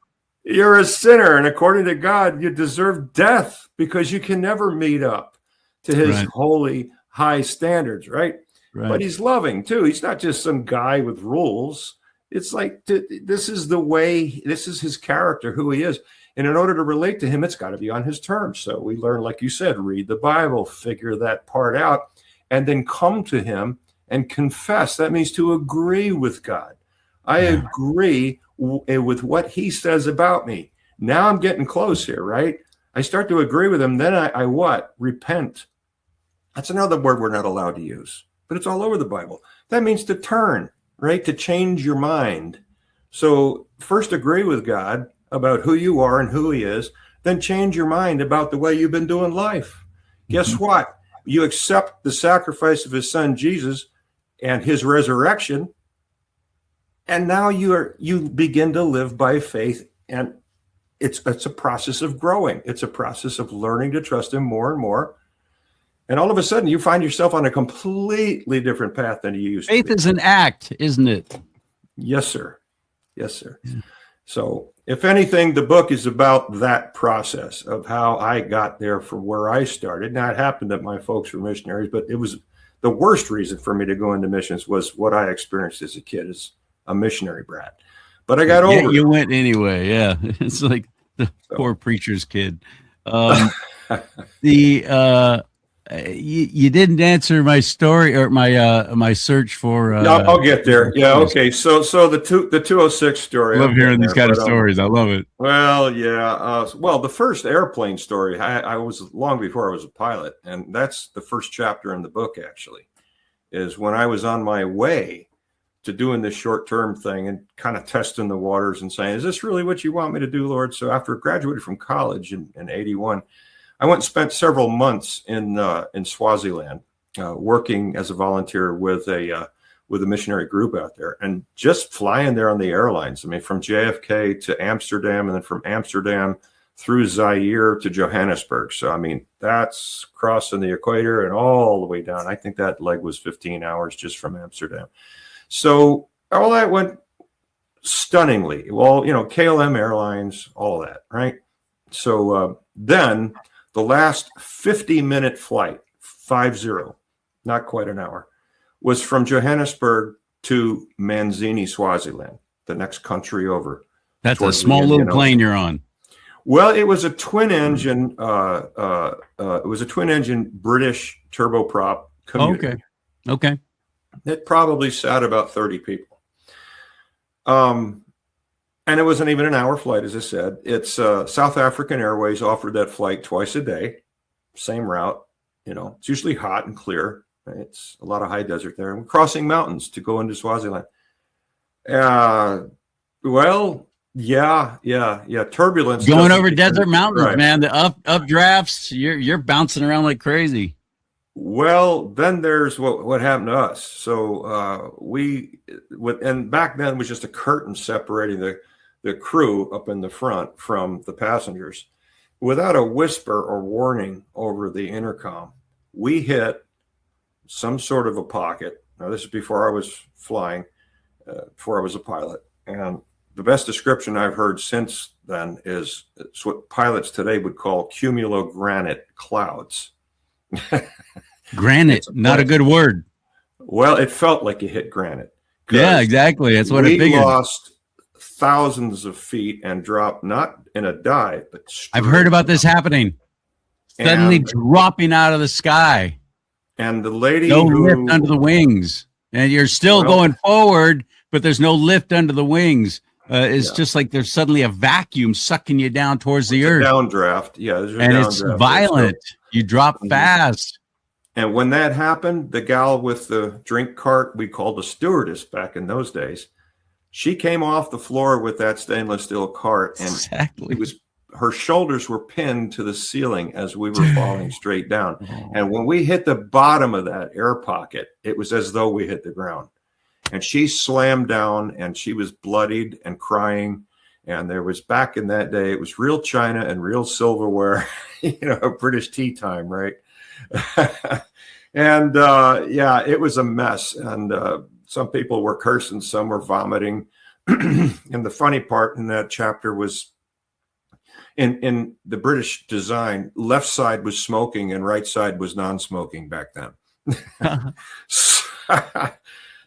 You're a sinner, and according to God, you deserve death because you can never meet up to his holy, high standards, right? But he's loving too. He's not just some guy with rules. It's like, this is the way, this is his character, who he is. And in order to relate to him, it's got to be on his terms. So we learn, like you said, read the Bible, figure that part out, and then come to him and confess. That means to agree with God. I agree with what he says about me. Now I'm getting close here, right? I start to agree with him. Then I what? Repent. That's another word we're not allowed to use, but it's all over the Bible. That means to turn, right? To change your mind. So first agree with God about who you are and who he is, then change your mind about the way you've been doing life. Guess what? You accept the sacrifice of his son, Jesus, and his resurrection. And now you begin to live by faith, and it's a process of growing. It's a process of learning to trust him more and more. And all of a sudden, you find yourself on a completely different path than you used to be. Faith is an act, isn't it? Yes, sir. Yes, sir. So, if anything, the book is about that process of how I got there from where I started. Now, it happened that my folks were missionaries, but it was the worst reason for me to go into missions was what I experienced as a kid as a missionary brat. But I got over it. You went anyway. Yeah. It's like the poor preacher's kid. You didn't answer my story or my search for. I'll get there. Yeah. Okay. So the 206 story. I love hearing these kind of stories. I love it. Well, yeah. Well, the first airplane story, I was long before I was a pilot, and that's the first chapter in the book. Actually, is when I was on my way to doing this short-term thing and kind of testing the waters and saying, "Is this really what you want me to do, Lord?" So after I graduated from college in '81. I went and spent several months in Swaziland, working as a volunteer with a missionary group out there, and just flying there on the airlines. I mean, from JFK to Amsterdam, and then from Amsterdam through Zaire to Johannesburg. So, I mean, that's crossing the equator and all the way down. I think that leg was 15 hours just from Amsterdam. So all that went stunningly. Well, KLM Airlines, all of that, right? So then the last 50-minute flight, 50, not quite an hour, was from Johannesburg to Manzini, Swaziland, the next country over. That's a small little plane you're on. Well, it was a twin engine. It was a twin engine British turboprop commuter. Okay. It probably sat about 30 people. And it wasn't even an hour flight, as I said. It's South African Airways offered that flight twice a day, same route. It's usually hot and clear. It's a lot of high desert there. And we're crossing mountains to go into Swaziland. Well, yeah. Turbulence. Going over desert mountains, right. Man. The updrafts, you're bouncing around like crazy. Well, then there's what happened to us. So and back then it was just a curtain separating the crew up in the front from the passengers. without a whisper or warning over the intercom, we hit some sort of a pocket. Now, this is before I was flying, before I was a pilot. And the best description I've heard since then is it's what pilots today would call cumulogranite clouds. Granite, not a good word. Well, it felt like you hit granite. Yeah, exactly. That's what I figured. We lost thousands of feet and dropped not in a dive, but I've heard about this happening. Suddenly dropping out of the sky. And the lady no lift under the wings. And you're still going forward, but there's no lift under the wings. It's just like there's suddenly a vacuum sucking you down towards the earth. Downdraft. Yeah. And it's violent. You drop fast. And when that happened, the gal with the drink cart, we called a stewardess back in those days, she came off the floor with that stainless steel cart, and it was her shoulders were pinned to the ceiling as we were falling straight down. And when we hit the bottom of that air pocket, it was as though we hit the ground. And she slammed down, and she was bloodied and crying. And there was, back in that day, it was real china and real silverware, British tea time, right? And yeah, it was a mess. And some people were cursing, some were vomiting. And the funny part in that chapter was in the British design, left side was smoking and right side was non-smoking back then.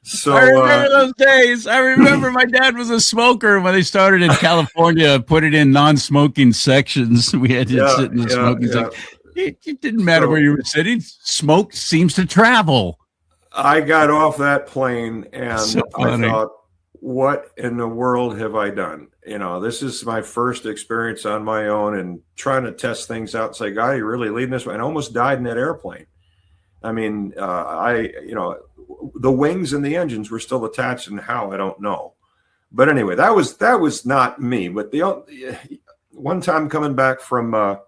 So I remember those days. I remember my dad was a smoker when they started in California, put it in non-smoking sections. We had to sit in the smoking section. It didn't matter where you were sitting. Smoke seems to travel. I got off that plane and I thought, what in the world have I done? This is my first experience on my own and trying to test things out. Say, God, you really leading this way? And I almost died in that airplane. I mean, the wings and the engines were still attached, and how, I don't know. But anyway, that was not me. But the one time coming back from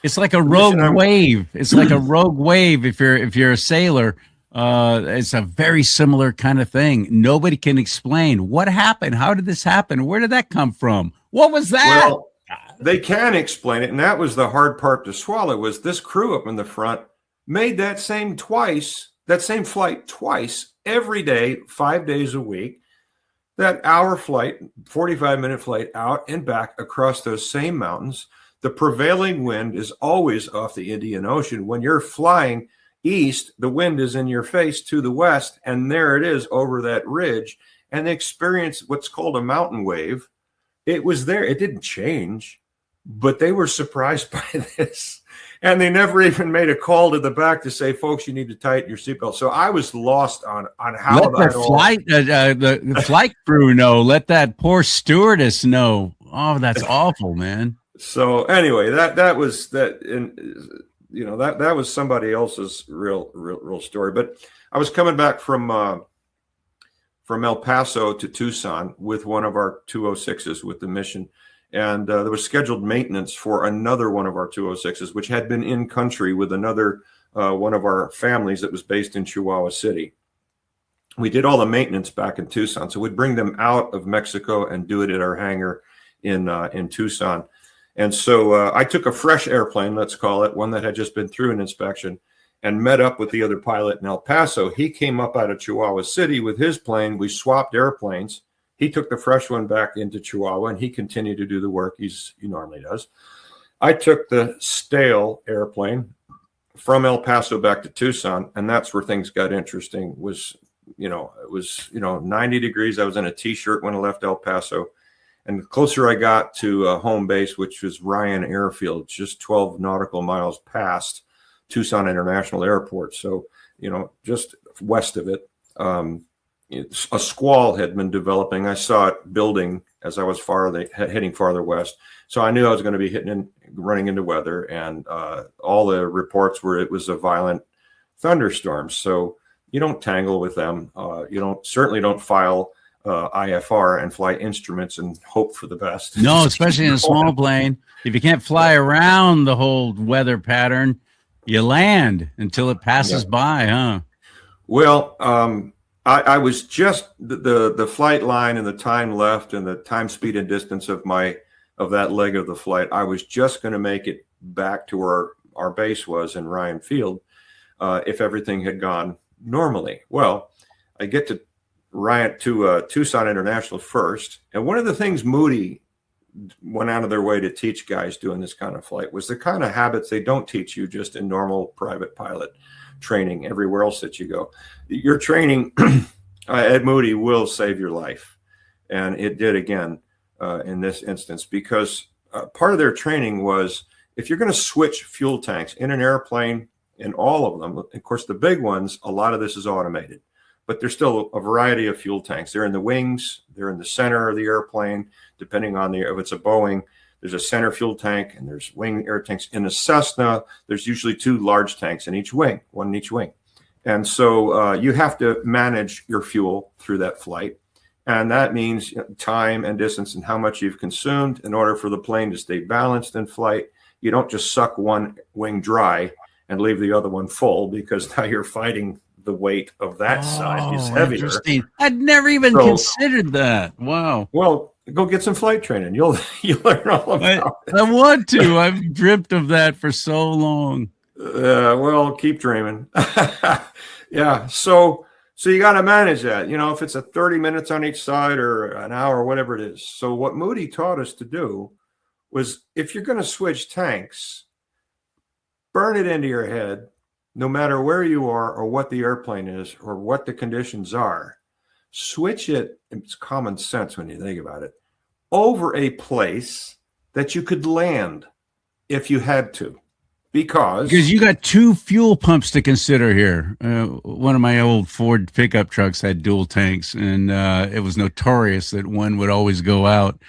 it's like a rogue wave. It's like a rogue wave. If you're a sailor, it's a very similar kind of thing. Nobody can explain what happened. How did this happen? Where did that come from? What was that? Well, they can explain it, and that was the hard part to swallow. Was this crew up in the front made that same flight twice every day, 5 days a week. That hour flight, 45-minute flight out and back across those same mountains. The prevailing wind is always off the Indian Ocean. When you're flying east, the wind is in your face to the west, and there it is over that ridge. And they experienced what's called a mountain wave. It was there. It didn't change, but they were surprised by this. And they never even made a call to the back to say, folks, you need to tighten your seatbelt. So I was lost on how the flight crew know. Let that poor stewardess know. Oh, that's awful, man. So anyway, that was that, and that was somebody else's real story. But I was coming back from El Paso to Tucson with one of our 206s with the mission. And there was scheduled maintenance for another one of our 206s, which had been in country with another one of our families that was based in Chihuahua City. We did all the maintenance back in Tucson. So we'd bring them out of Mexico and do it at our hangar in Tucson. And so I took a fresh airplane, let's call it, one that had just been through an inspection, and met up with the other pilot in El Paso. He came up out of Chihuahua City with his plane. We swapped airplanes. He took the fresh one back into Chihuahua, and he continued to do the work he normally does. I took the stale airplane from El Paso back to Tucson, and that's where things got interesting. It was 90 degrees. I was in a T-shirt when I left El Paso. And the closer I got to home base, which was Ryan Airfield, just 12 nautical miles past Tucson International Airport. So, just west of it, a squall had been developing. I saw it building as I was heading farther west. So I knew I was going to be running into weather. And all the reports were it was a violent thunderstorm. So you don't tangle with them. You certainly don't file IFR and fly instruments and hope for the best. No, especially in a small plane. If you can't fly around the whole weather pattern, you land until it passes by, huh? Well, I was just the flight line and the time left and the time, speed, and distance of my of that leg of the flight, I was just going to make it back to where our base was in Ryan Field if everything had gone normally. Well, I get to Tucson International first, and one of the things Moody went out of their way to teach guys doing this kind of flight was the kind of habits they don't teach you just in normal private pilot training everywhere else that you go. Your training at Moody will save your life, and it did again in this instance, because part of their training was, if you're going to switch fuel tanks in an airplane, in all of them, of course the big ones, a lot of this is automated, but there's still a variety of fuel tanks. They're in the wings, they're in the center of the airplane, depending on if it's a Boeing, there's a center fuel tank, and there's wing air tanks. In a Cessna, there's usually 2 large tanks in each wing, one in each wing. And so you have to manage your fuel through that flight. And that means time and distance and how much you've consumed in order for the plane to stay balanced in flight. You don't just suck one wing dry and leave the other one full, because now you're fighting the weight of that side is heavier. Interesting. I'd never even considered that. Wow. Well, go get some flight training. You'll learn all about it. I want to. I've dreamt of that for so long. Well, keep dreaming. Yeah. So you got to manage that. If it's a 30 minutes on each side or an hour, whatever it is. So what Moody taught us to do was, if you're going to switch tanks, burn it into your head, no matter where you are or what the airplane is or what the conditions are. Switch it, it's common sense when you think about it, over a place that you could land if you had to. Because you got 2 fuel pumps to consider here. One of my old Ford pickup trucks had dual tanks, and it was notorious that one would always go out.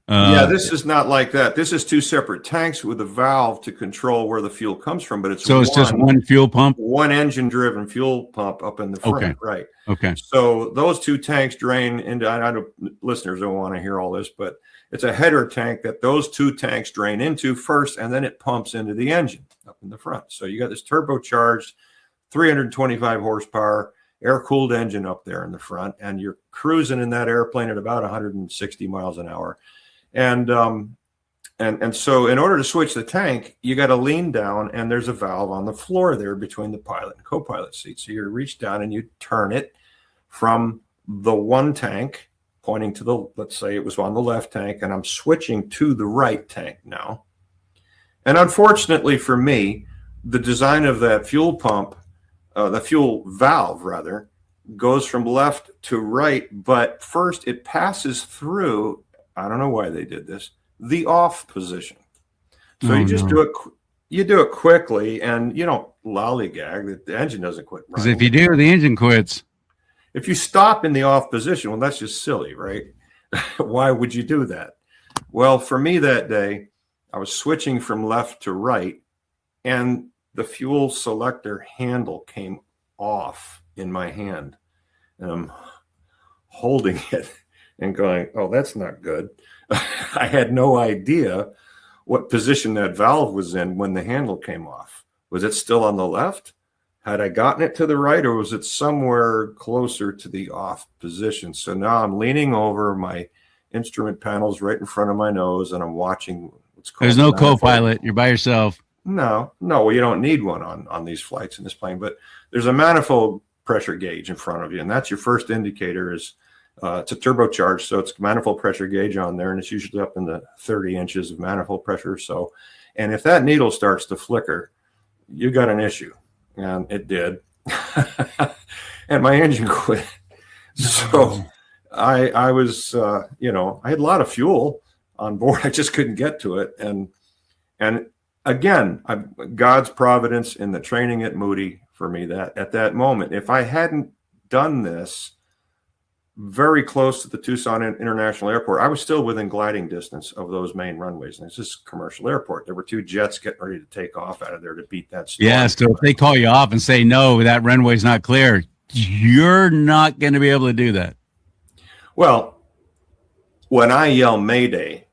This is not like that. This is 2 separate tanks with a valve to control where the fuel comes from, but it's just one fuel pump, one engine-driven fuel pump up in the front, okay. Right? Okay. So those 2 tanks drain into. I know listeners don't want to hear all this, but it's a header tank that those 2 tanks drain into first, and then it pumps into the engine up in the front. So you got this turbocharged, 325 horsepower, air-cooled engine up there in the front, and you're cruising in that airplane at about 160 miles an hour. And so in order to switch the tank, you got to lean down, and there's a valve on the floor there between the pilot and co-pilot seat. So you reach down and you turn it from the one tank pointing to let's say it was on the left tank, and I'm switching to the right tank now. And unfortunately for me, the design of that fuel pump, the fuel valve rather, goes from left to right, but first it passes through, I don't know why they did this, the off position. So you do it quickly, and you don't lollygag. The engine doesn't quit running. Because if you do, the engine quits. If you stop in the off position, well, that's just silly, right? Why would you do that? Well, for me that day, I was switching from left to right, and the fuel selector handle came off in my hand. And I'm holding it and going, oh, that's not good. I had no idea what position that valve was in when the handle came off. Was it still on the left? Had I gotten it to the right, or was it somewhere closer to the off position? So now I'm leaning over, my instrument panel's right in front of my nose, and I'm watching what's called. There's no co-pilot. You're by yourself. No, well, you don't need one on these flights in this plane, but there's a manifold pressure gauge in front of you, and that's your first indicator. It's a turbocharged, so it's manifold pressure gauge on there, and it's usually up in the 30 inches of manifold pressure or so. And if that needle starts to flicker, you got an issue. And it did. And my engine quit. So I was, I had a lot of fuel on board. I just couldn't get to it. And again, God's providence in the training at Moody for me, that at that moment, if I hadn't done this very close to the Tucson International Airport, I was still within gliding distance of those main runways. And it's just a commercial airport. There were 2 jets getting ready to take off out of there to beat that storm. Yeah, so if they call you off and say, no, that runway's not clear, you're not going to be able to do that. Well, when I yell Mayday,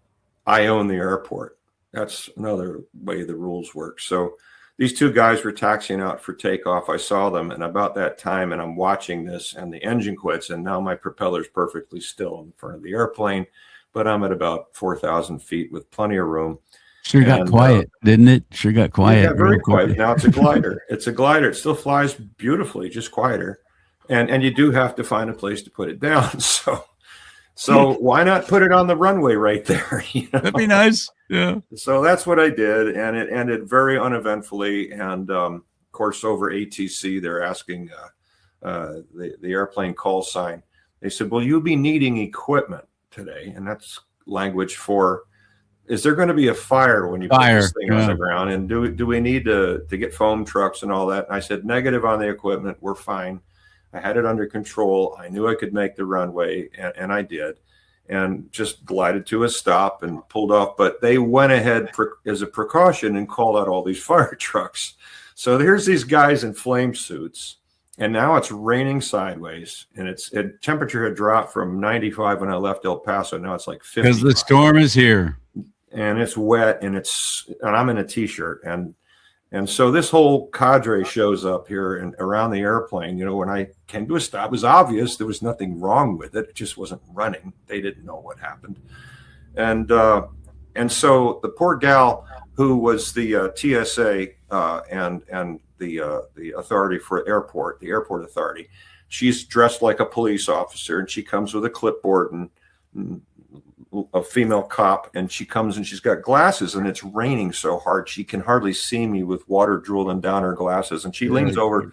I own the airport. That's another way the rules work. So these 2 guys were taxiing out for takeoff. I saw them, and about that time, and I'm watching this, and the engine quits, and now my propeller's perfectly still in front of the airplane. but I'm at about 4,000 feet with plenty of room. Sure got quiet, didn't it? Sure got quiet. Yeah, very quiet. Now it's a glider. It's a glider. It still flies beautifully, just quieter. And you do have to find a place to put it down. So why not put it on the runway right there? That'd be nice. Yeah. So that's what I did, and it ended very uneventfully. And of course, over ATC, they're asking the airplane call sign. They said, "Will you be needing equipment today?" And that's language for, is there going to be a fire when you put this thing on the ground? And do we need to get foam trucks and all that? And I said, negative on the equipment. We're fine. I had it under control. I knew I could make the runway, and I did, and just glided to a stop and pulled off. But they went ahead as a precaution and called out all these fire trucks. So here's these guys in flame suits, and now it's raining sideways, and temperature had dropped from 95 when I left El Paso. Now it's like 50. Because the storm is here. And it's wet, and I'm in a t-shirt, and so this whole cadre shows up here and around the airplane. When I came to a stop, it was obvious there was nothing wrong with it. It just wasn't running. They didn't know what happened, and so the poor gal who was the TSA and the authority for the airport authority, she's dressed like a police officer, and she comes with a clipboard and a female cop, and she comes and she's got glasses, and it's raining so hard she can hardly see me with water drooling down her glasses. And she leans over,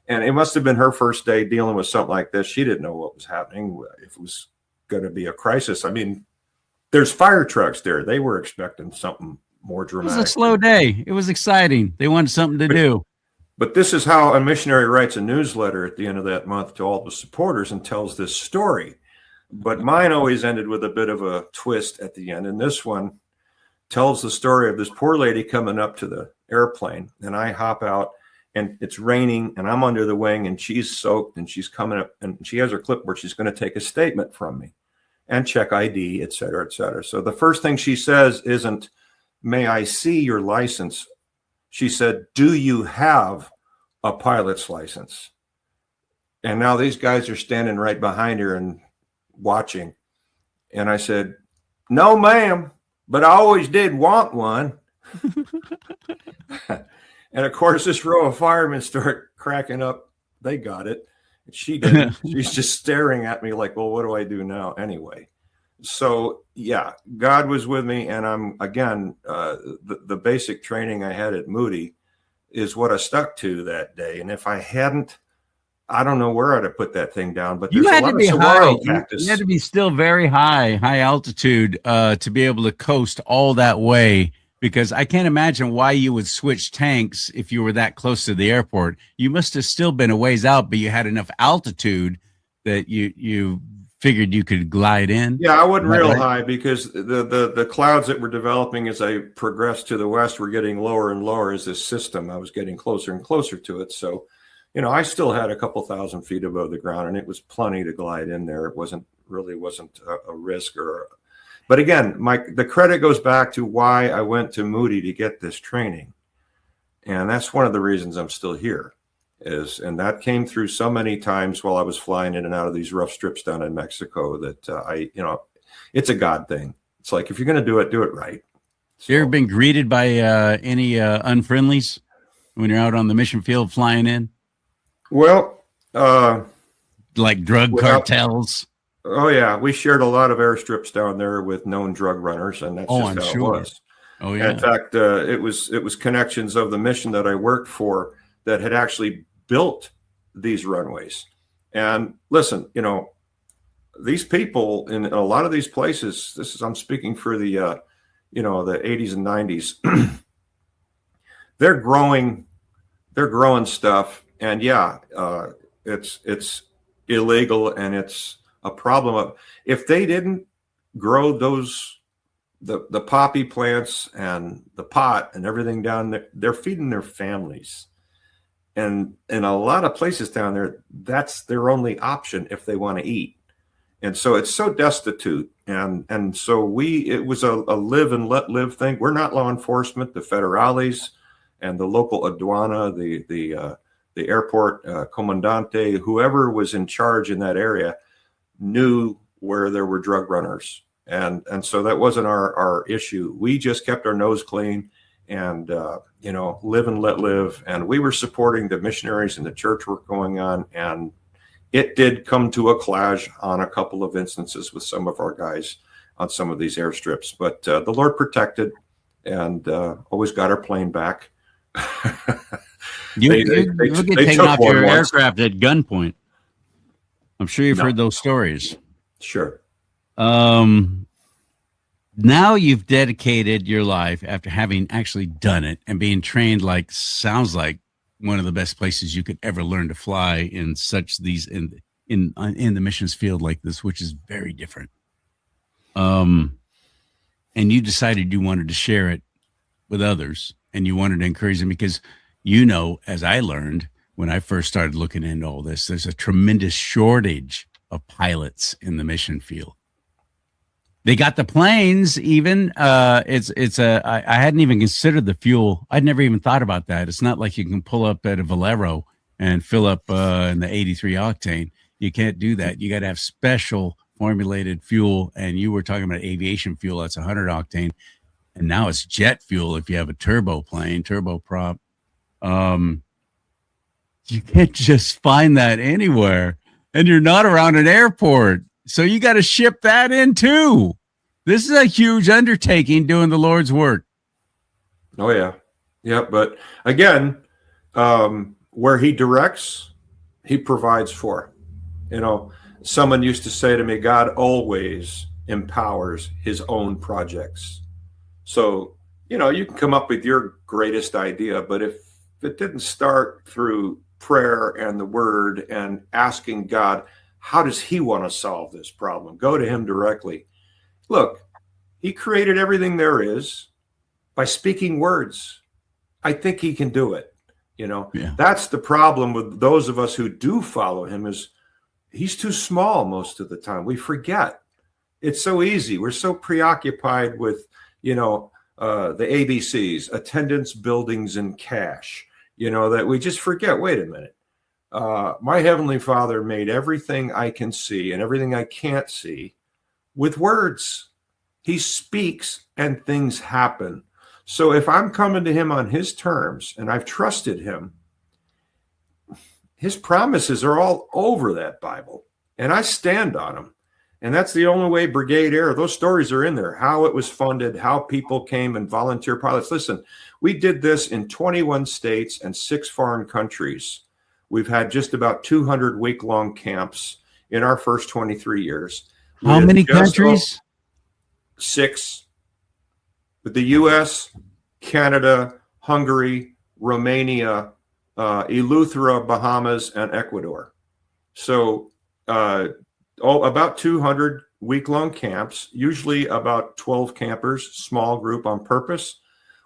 and it must have been her first day dealing with something like this. She didn't know what was happening, if it was going to be a crisis. I mean, there's fire trucks there. They were expecting something more dramatic. It was a slow day. It was exciting. They wanted something to do. But this is how a missionary writes a newsletter at the end of that month to all the supporters and tells this story. But mine always ended with a bit of a twist at the end. And this one tells the story of this poor lady coming up to the airplane. And I hop out, and it's raining, and I'm under the wing, and she's soaked, and she's coming up, and she has her clipboard. She's going to take a statement from me and check ID, et cetera, et cetera. So the first thing she says isn't, "May I see your license?" She said, "Do you have a pilot's license?" And now these guys are standing right behind her and watching. And I said, "No, ma'am, but I always did want one." And of course, this row of firemen start cracking up. They got it. She didn't. She's just staring at me like, well, what do I do now anyway? So yeah, God was with me. And I'm, again, the basic training I had at Moody is what I stuck to that day. And if I hadn't, I don't know where I'd have put that thing down, but you had to be high. You had to be still very high altitude to be able to coast all that way, because I can't imagine why you would switch tanks if you were that close to the airport. You must have still been a ways out, but you had enough altitude that you figured you could glide in. Yeah, I wasn't real high because the clouds that were developing as I progressed to the west were getting lower and lower as this system. I was getting closer and closer to it. So I still had a couple thousand feet above the ground, and it was plenty to glide in there. It wasn't a risk but again, the credit goes back to why I went to Moody to get this training. And that's one of the reasons I'm still here and that came through so many times while I was flying in and out of these rough strips down in Mexico that it's a God thing. It's like, if you're going to do it right. So, you ever been greeted by any unfriendlies when you're out on the mission field flying in? Well, like drug cartels. Oh yeah, we shared a lot of airstrips down there with known drug runners, and that's just how it was. Oh yeah. In fact, it was connections of the mission that I worked for that had actually built these runways. And listen, these people in a lot of these places. I'm speaking for the the 80s and 90s. They're growing stuff, and yeah, it's illegal, and it's a problem of, if they didn't grow the poppy plants and the pot and everything down there, they're feeding their families. And in a lot of places down there, that's their only option if they want to eat. And so it's so destitute. And so it was a live and let live thing. We're not law enforcement. The federales and the local aduana, the airport comandante, whoever was in charge in that area, knew where there were drug runners, And so that wasn't our issue. We just kept our nose clean and, live and let live. And we were supporting the missionaries and the church work going on. And it did come to a clash on a couple of instances with some of our guys on some of these airstrips. But the Lord protected and always got our plane back. You look at taking off your aircraft at gunpoint. I'm sure you've heard those stories. Sure. Now you've dedicated your life after having actually done it and being trained, sounds like one of the best places you could ever learn to fly in the missions field like this, which is very different. And you decided you wanted to share it with others and you wanted to encourage them because, as I learned when I first started looking into all this, there's a tremendous shortage of pilots in the mission field. They got the planes even. I hadn't even considered the fuel. I'd never even thought about that. It's not like you can pull up at a Valero and fill up in the 83 octane. You can't do that. You got to have special formulated fuel. And you were talking about aviation fuel. That's 100 octane. And now it's jet fuel if you have a turboprop. You can't just find that anywhere. And you're not around an airport. So you got to ship that in too. This is a huge undertaking doing the Lord's work. Oh, yeah. Yeah. But again, where he directs, he provides for. Someone used to say to me, God always empowers his own projects. So, you can come up with your greatest idea, but if it didn't start through prayer and the word and asking God, how does he want to solve this problem? Go to him directly. Look, he created everything there is by speaking words. I think he can do it. That's the problem with those of us who do follow him is he's too small most of the time. We forget. It's so easy. We're so preoccupied with, the ABCs, attendance, buildings, and cash, that we just forget, wait a minute. My Heavenly Father made everything I can see and everything I can't see with words. He speaks and things happen. So if I'm coming to him on his terms and I've trusted him, his promises are all over that Bible and I stand on them. And that's the only way Brigade Air, those stories are in there, how it was funded, how people came and volunteer pilots. Listen, we did this in 21 states and 6 foreign countries. We've had just about 200 week-long camps in our first 23 years. How many countries? 6. With the U.S., Canada, Hungary, Romania, Eleuthera, Bahamas, and Ecuador. So about 200 week-long camps, usually about 12 campers, small group on purpose,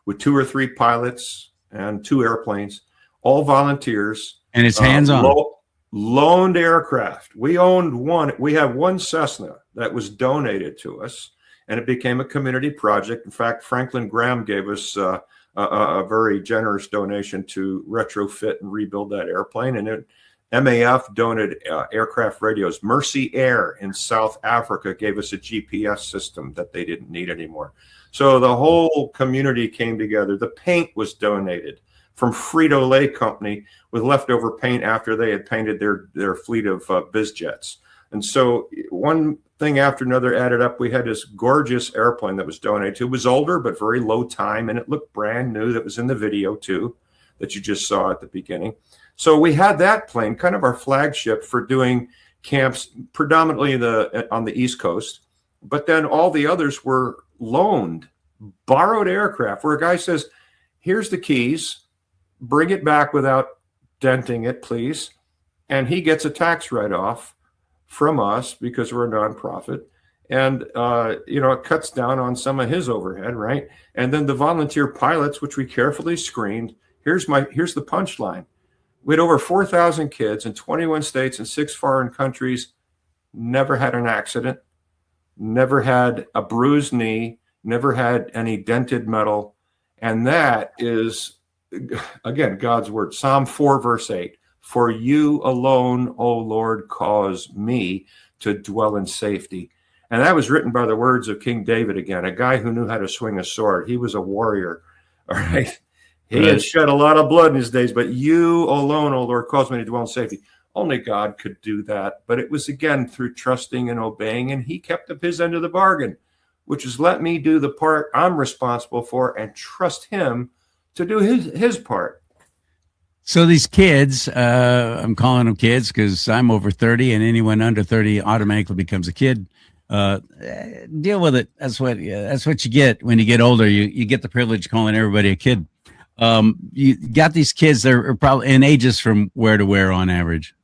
with 2 or 3 pilots and 2 airplanes, all volunteers. And it's hands-on. Loaned aircraft. We owned one. We have one Cessna that was donated to us, and it became a community project. In fact, Franklin Graham gave us a very generous donation to retrofit and rebuild that airplane. And MAF donated aircraft radios. Mercy Air in South Africa gave us a GPS system that they didn't need anymore. So the whole community came together. The paint was donated from Frito-Lay Company with leftover paint after they had painted their fleet of biz jets. And so one thing after another added up. We had this gorgeous airplane that was donated. It was older, but very low time, and it looked brand new. That was in the video too, that you just saw at the beginning. So we had that plane, kind of our flagship for doing camps, predominantly on the East Coast. But then all the others were loaned, borrowed aircraft, where a guy says, here's the keys, bring it back without denting it, please. And he gets a tax write-off from us because we're a nonprofit. And, it cuts down on some of his overhead, right? And then the volunteer pilots, which we carefully screened, here's the punchline. We had over 4,000 kids in 21 states and 6 foreign countries, never had an accident, never had a bruised knee, never had any dented metal. And that is, again, God's word. Psalm 4, verse 8. For you alone, O Lord, cause me to dwell in safety. And that was written by the words of King David again, a guy who knew how to swing a sword. He was a warrior. All right. He had shed a lot of blood in his days, but you alone, O Lord, caused me to dwell in safety. Only God could do that. But it was, again, through trusting and obeying, and he kept up his end of the bargain, which is let me do the part I'm responsible for and trust him to do his part. So these kids, I'm calling them kids because I'm over 30, and anyone under 30 automatically becomes a kid. Deal with it. That's what you get when you get older. You get the privilege of calling everybody a kid. You got these kids that are probably in ages from where to where on average.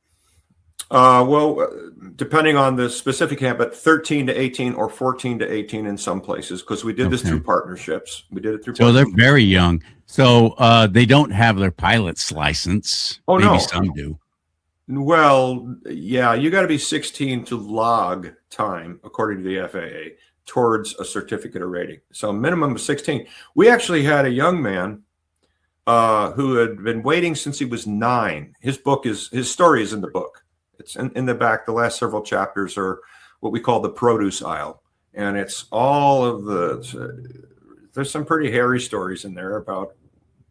Well, depending on the specific camp, but 13 to 18 or 14 to 18 in some places, because we did this through partnerships. We did it through. So they're very young. So they don't have their pilot's license. Oh, maybe no. Some do. Well, yeah, you got to be 16 to log time, according to the FAA, towards a certificate of rating. So minimum of 16. We actually had a young man who had been waiting since he was 9. His story is in the book. It's in the back. The last several chapters are what we call the produce aisle. And it's all of there's some pretty hairy stories in there about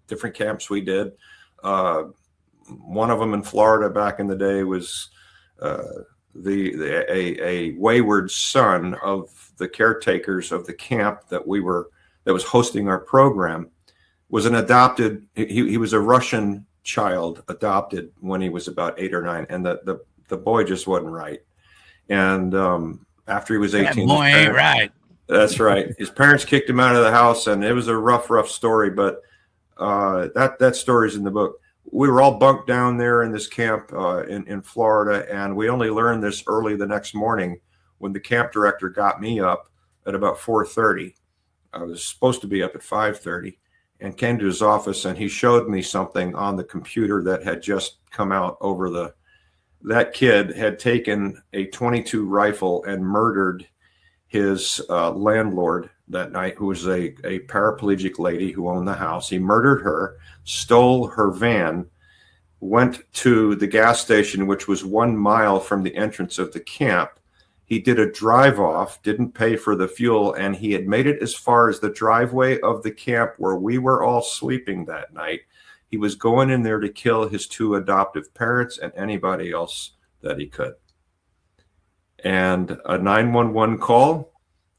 different camps we did. One of them in Florida back in the day was a wayward son of the caretakers of the camp that was hosting our program. Was an adopted. He was a Russian child adopted when he was about 8 or 9, and the boy just wasn't right. And after he was 18, that boy ain't right. That's right. His parents kicked him out of the house, and it was a rough story. But that story's in the book. We were all bunked down there in this camp in Florida, and we only learned this early the next morning when the camp director got me up at about 4:30. I was supposed to be up at 5:30, and came to his office, and he showed me something on the computer that had just come out over that kid had taken a .22 rifle and murdered his landlord that night, who was a paraplegic lady who owned the house. He murdered her, stole her van, went to the gas station, which was 1 mile from the entrance of the camp. He did a drive off, didn't pay for the fuel, and he had made it as far as the driveway of the camp where we were all sleeping that night. He was going in there to kill his 2 adoptive parents and anybody else that he could. And a 911 call.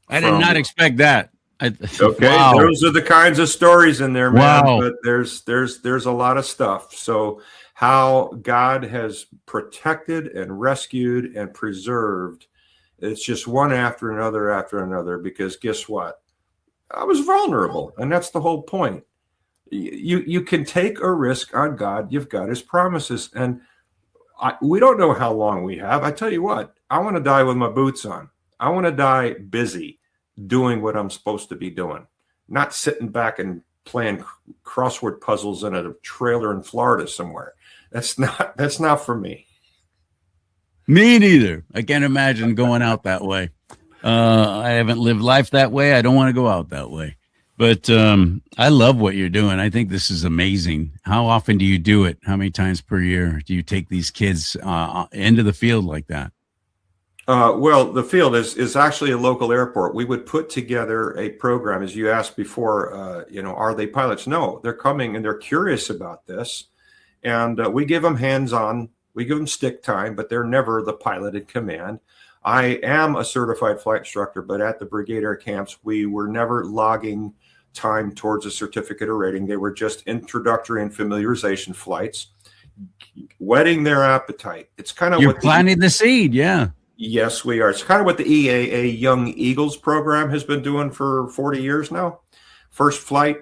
I did not expect that. Okay, wow. Those are the kinds of stories in there, man. Wow. But there's a lot of stuff. So how God has protected and rescued and preserved, it's just one after another, because guess what? I was vulnerable, and that's the whole point. You can take a risk on God. You've got his promises, and we don't know how long we have. I tell you what, I want to die with my boots on. I want to die busy doing what I'm supposed to be doing, not sitting back and playing crossword puzzles in a trailer in Florida somewhere. That's not for me. Me neither. I can't imagine going out that way. I haven't lived life that way. I don't want to go out that way. But I love what you're doing. I think this is amazing. How often do you do it? How many times per year do you take these kids into the field like that? Well, the field is actually a local airport. We would put together a program, as you asked before, are they pilots? No, they're coming and they're curious about this. And we give them hands-on, we give them stick time, but they're never the pilot in command. I am a certified flight instructor, but at the Brigade Air Camps, we were never logging time towards a certificate or rating. They were just introductory and familiarization flights, whetting their appetite. It's kind of You're planting the seed, yeah. Yes, we are. It's kind of what the EAA Young Eagles program has been doing for 40 years now. First flight,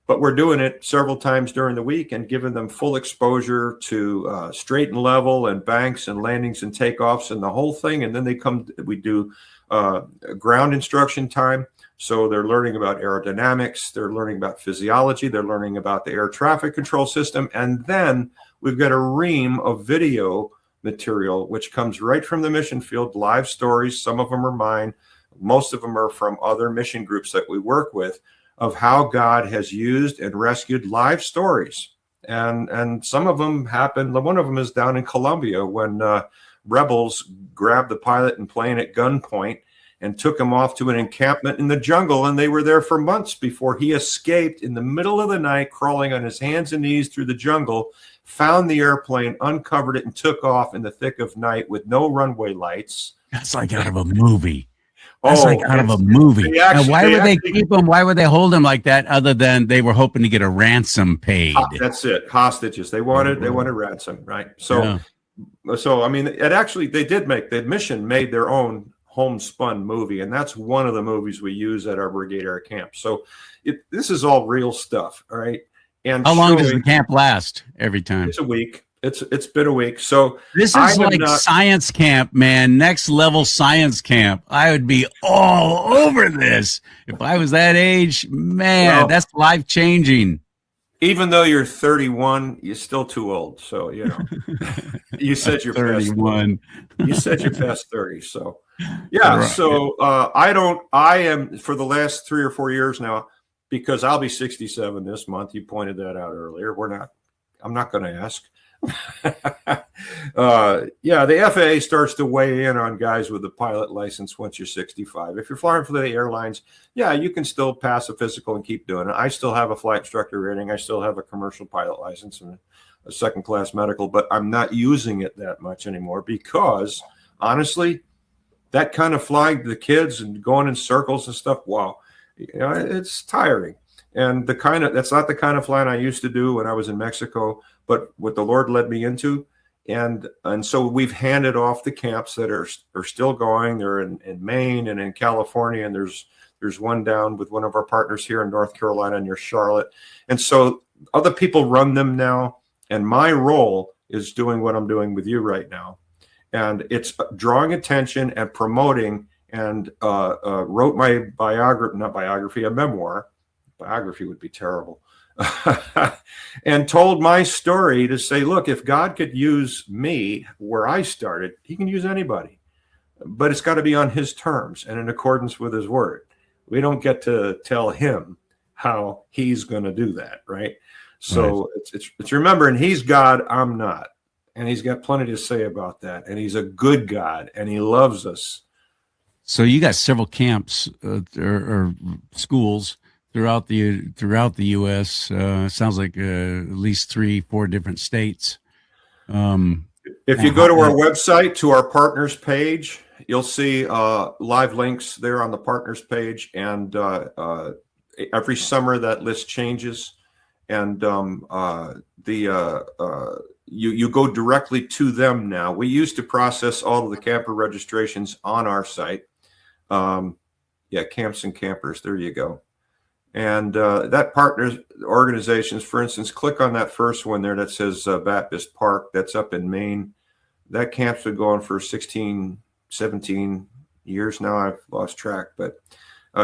but we're doing it several times during the week and giving them full exposure to straight and level and banks and landings and takeoffs and the whole thing. And then we do ground instruction time. So they're learning about aerodynamics. They're learning about physiology. They're learning about the air traffic control system. And then we've got a ream of video material, which comes right from the mission field, live stories. Some of them are mine. Most of them are from other mission groups that we work with, of how God has used and rescued live stories. And some of them happened. One of them is down in Colombia when rebels grabbed the pilot and plane at gunpoint and took him off to an encampment in the jungle. And they were there for months before he escaped in the middle of the night, crawling on his hands and knees through the jungle, found the airplane, uncovered it, and took off in the thick of night with no runway lights. That's like out of a movie. That's like out of a They movie. actually- Now, why they would they actually- keep him? Why would they hold him like that? Other than they were hoping to get a ransom paid. That's it. Hostages. They wanted ransom, right? So, Yeah. I mean, the Mission made their own homespun movie, and that's one of the movies we use at our Brigade Air Camp. So, this is all real stuff, all right? And How long does the camp last every time? It's a week. It's been a week. So this is like science camp, man. Next level science camp. I would be all over this if I was that age. Man, Well, that's life changing. even though you're 31, you're still too old. So you said you're 31. You said you're past 30. So yeah. Right. So I am for the last 3 or 4 years now, because I'll be 67 this month. You pointed that out earlier. I'm not going to ask. The FAA starts to weigh in on guys with a pilot license once you're 65. If you're flying for the airlines, you can still pass a physical and keep doing it. I still have a flight instructor rating. I still have a commercial pilot license and a second class medical, but I'm not using it that much anymore because honestly, that kind of flying to the kids and going in circles and stuff, wow, it's tiring. And that's not the kind of flying I used to do when I was in Mexico, but what the Lord led me into. And so we've handed off the camps that are still going. They're in Maine and in California. And there's one down with one of our partners here in North Carolina near Charlotte. And so other people run them now. And my role is doing what I'm doing with you right now. And it's drawing attention and promoting, and wrote my a memoir. Biography would be terrible. And told my story to say, look, if God could use me where I started, he can use anybody, but it's got to be on his terms and in accordance with his word. We don't get to tell him how he's going to do that. Right. So it's remembering he's God, I'm not. And he's got plenty to say about that. And he's a good God and he loves us. So you got several camps or schools throughout the U.S. Sounds like at least 3-4 different states. If you go to our website, to our partners page, you'll see live links there on the partners page. And every summer that list changes. And you go directly to them now. We used to process all of the camper registrations on our site. Camps and campers. There you go. And that partners organizations, for instance, click on that first one there that says Baptist Park. That's up in Maine. That camp's been going for 16, 17 years now. I've lost track, but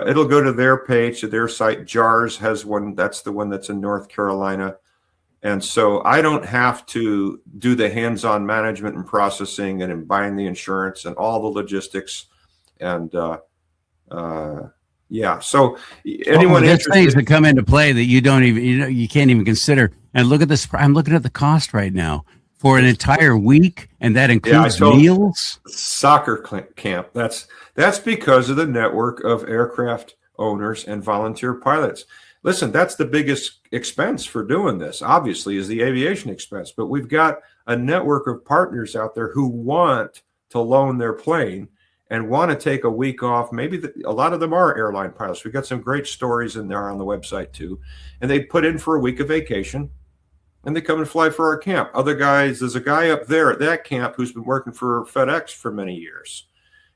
it'll go to their page, to their site. JARS has one. That's the one that's in North Carolina. And so I don't have to do the hands-on management and processing and buying the insurance and all the logistics. And so anyone there's interested, things that come into play that you don't even you can't even consider. And look at this. I'm looking at the cost right now for an entire week, and that includes meals. Soccer camp. That's because of the network of aircraft owners and volunteer pilots. Listen, that's the biggest expense for doing this, obviously, is the aviation expense. But we've got a network of partners out there who want to loan their plane and want to take a week off. Maybe a lot of them are airline pilots. We've got some great stories in there on the website too. And they put in for a week of vacation and they come and fly for our camp. Other guys, there's a guy up there at that camp who's been working for FedEx for many years.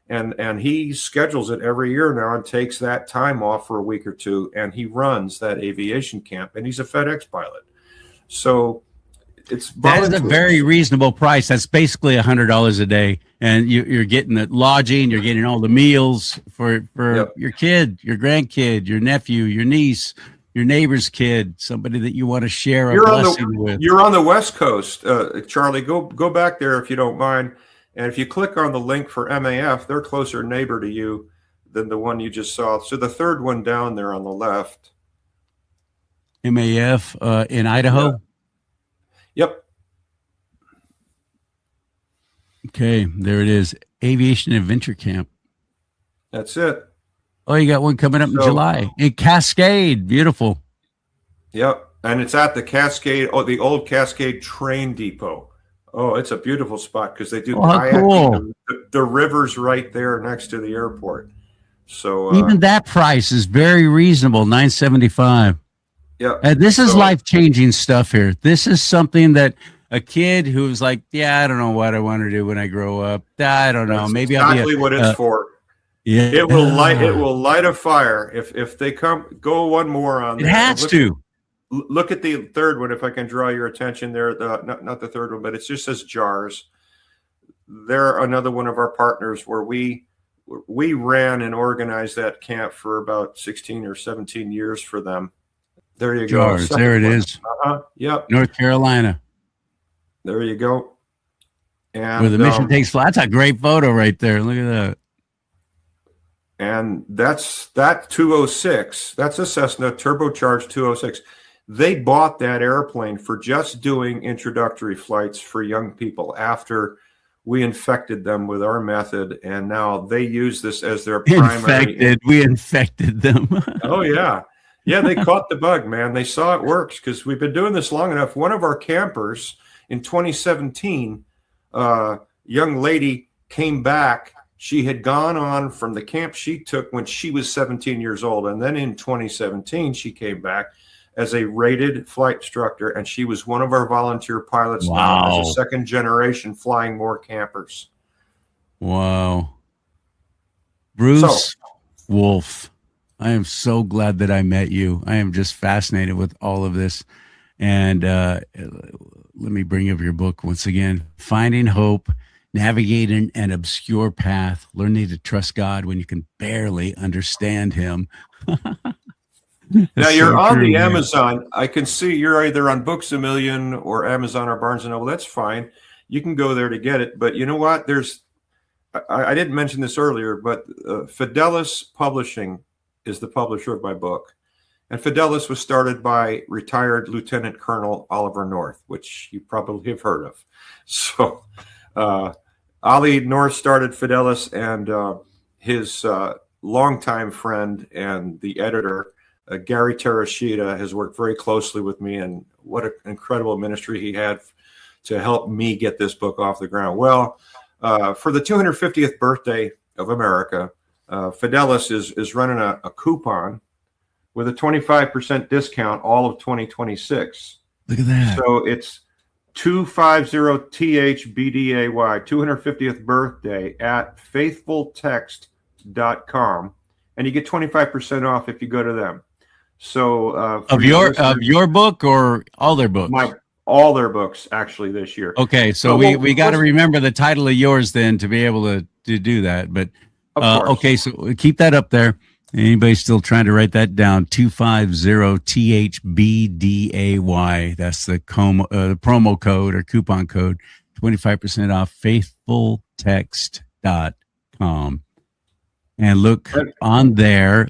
And he schedules it every year now and takes that time off for a week or two. And he runs that aviation camp and he's a FedEx pilot. So that is a very reasonable price. That's basically $100 a day, and you're getting the lodging, you're getting all the meals for your kid, your grandkid, your nephew, your niece, your neighbor's kid, somebody that you want to share a blessing with. You're on the West Coast, Charlie. Go back there if you don't mind, and if you click on the link for MAF, they're closer neighbor to you than the one you just saw. So the third one down there on the left, MAF in Idaho. Yeah. Yep. Okay, there it is. Aviation Adventure Camp. That's it. Oh, you got one coming up in July in Cascade. Beautiful. Yep. And it's at the Cascade, the old Cascade train depot. Oh, it's a beautiful spot because they do kayaking. Cool. The river's right there next to the airport. So even that price is very reasonable, $975. Yeah. This is life-changing stuff here. This is something that a kid who's like, yeah, I don't know what I want to do when I grow up. I don't know. Maybe exactly I'll be what it's for. Yeah. It will light a fire. If they go one more on it has to. Look at the third one, if I can draw your attention there. Not the third one, but it just says jars. They're another one of our partners where we ran and organized that camp for about 16 or 17 years for them. There you go. Jars. There it is. Yep. North Carolina. There you go. And where the mission takes flight. That's a great photo right there. Look at that. And that 206. That's a Cessna turbocharged 206. They bought that airplane for just doing introductory flights for young people after we infected them with our method, and now they use this as their primary. We infected them. Oh yeah. Yeah, they caught the bug, man. They saw it works because we've been doing this long enough. One of our campers in 2017, young lady came back. She had gone on from the camp she took when she was 17 years old. And then in 2017, she came back as a rated flight instructor, and she was one of our volunteer pilots now as a second generation flying more campers. Wow. Bruce Wolff, I am so glad that I met you. I am just fascinated with all of this. And let me bring up your book once again, Finding Hope, Navigating an Obscure Path, Learning to Trust God When You Can Barely Understand Him. Now you're on the Amazon. I can see you're either on Books A Million or Amazon or Barnes & Noble. That's fine. You can go there to get it. But you know what? I didn't mention this earlier, but Fidelis Publishing is the publisher of my book. And Fidelis was started by retired Lieutenant Colonel Oliver North, which you probably have heard of. So Ollie North started Fidelis, and his longtime friend and the editor, Gary Terashita, has worked very closely with me, and what an incredible ministry he had to help me get this book off the ground. Well, for the 250th birthday of America, Fidelis is running a coupon with a 25% discount all of 2026. Look at that. So it's 250THBDAY, 250th birthday at faithfultext.com, and you get 25% off if you go to them. So of your book or all their books? All their books actually this year. Okay, so we got to remember the title of yours then to be able to do that. But okay, so keep that up there. Anybody still trying to write that down? 250THBDAY. That's the promo code or coupon code. 25% off. Faithfultext.com. And look on there,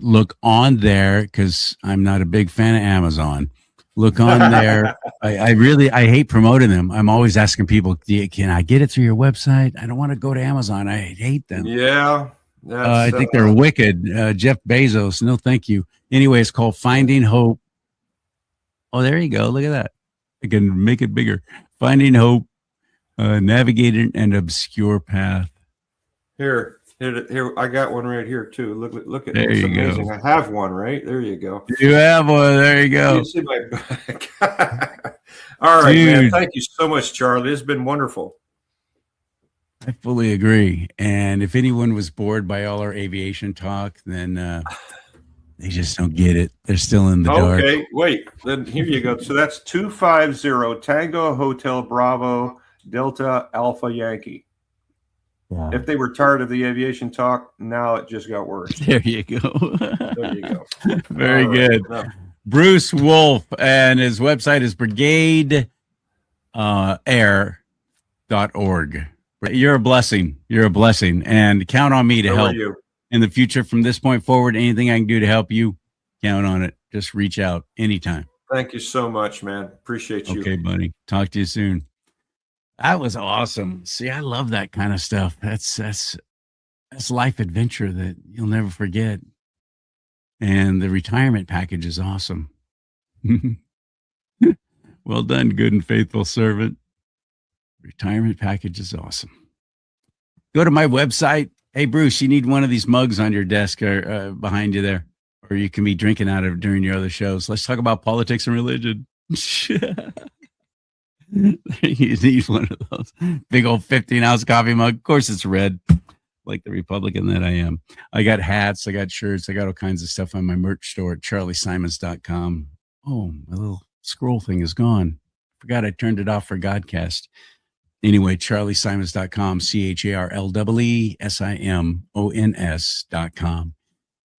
because I'm not a big fan of Amazon. Look on there. I hate promoting them. I'm always asking people, can I get it through your website? I don't want to go to Amazon. I hate them. Yeah. I think they're wicked. Jeff Bezos, no thank you. Anyway, it's called Finding Hope. Oh, there you go. Look at that. I can make it bigger. Finding Hope, Navigating an Obscure Path. Here, I got one right here too. Look at there. It's you amazing. go. I have one right there. You go. You have one. There you go. You see my All right, man. Thank you so much, Charlie. It's been wonderful. I fully agree. And if anyone was bored by all our aviation talk, then they just don't get it. They're still in the dark. Okay, wait. Then here you go. So that's 250 Tango Hotel Bravo Delta Alpha Yankee. Yeah. If they were tired of the aviation talk, now it just got worse. There you go. There you go. Very good. Bruce Wolff, and his website is brigadeair.org. You're a blessing. You're a blessing. And count on me to help in the future. From this point forward, anything I can do to help you, count on it. Just reach out anytime. Thank you so much, man. Appreciate you. Okay, buddy. Talk to you soon. That was awesome. See, I love that kind of stuff. That's That's life adventure that you'll never forget. And the retirement package is awesome. Well done, good and faithful servant. Retirement package is awesome. Go to my website. Hey, Bruce, you need one of these mugs on your desk or behind you there, or you can be drinking out of during your other shows. Let's talk about politics and religion. You need one of those big old 15-ounce coffee mug. Of course, it's red, like the Republican that I am. I got hats, I got shirts, I got all kinds of stuff on my merch store at charliesimons.com. Oh, my little scroll thing is gone. Forgot I turned it off for Godcast. Anyway, charliesimons.com, CharlieSimons.com.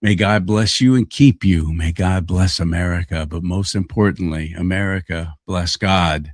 May God bless you and keep you. May God bless America. But most importantly, America, bless God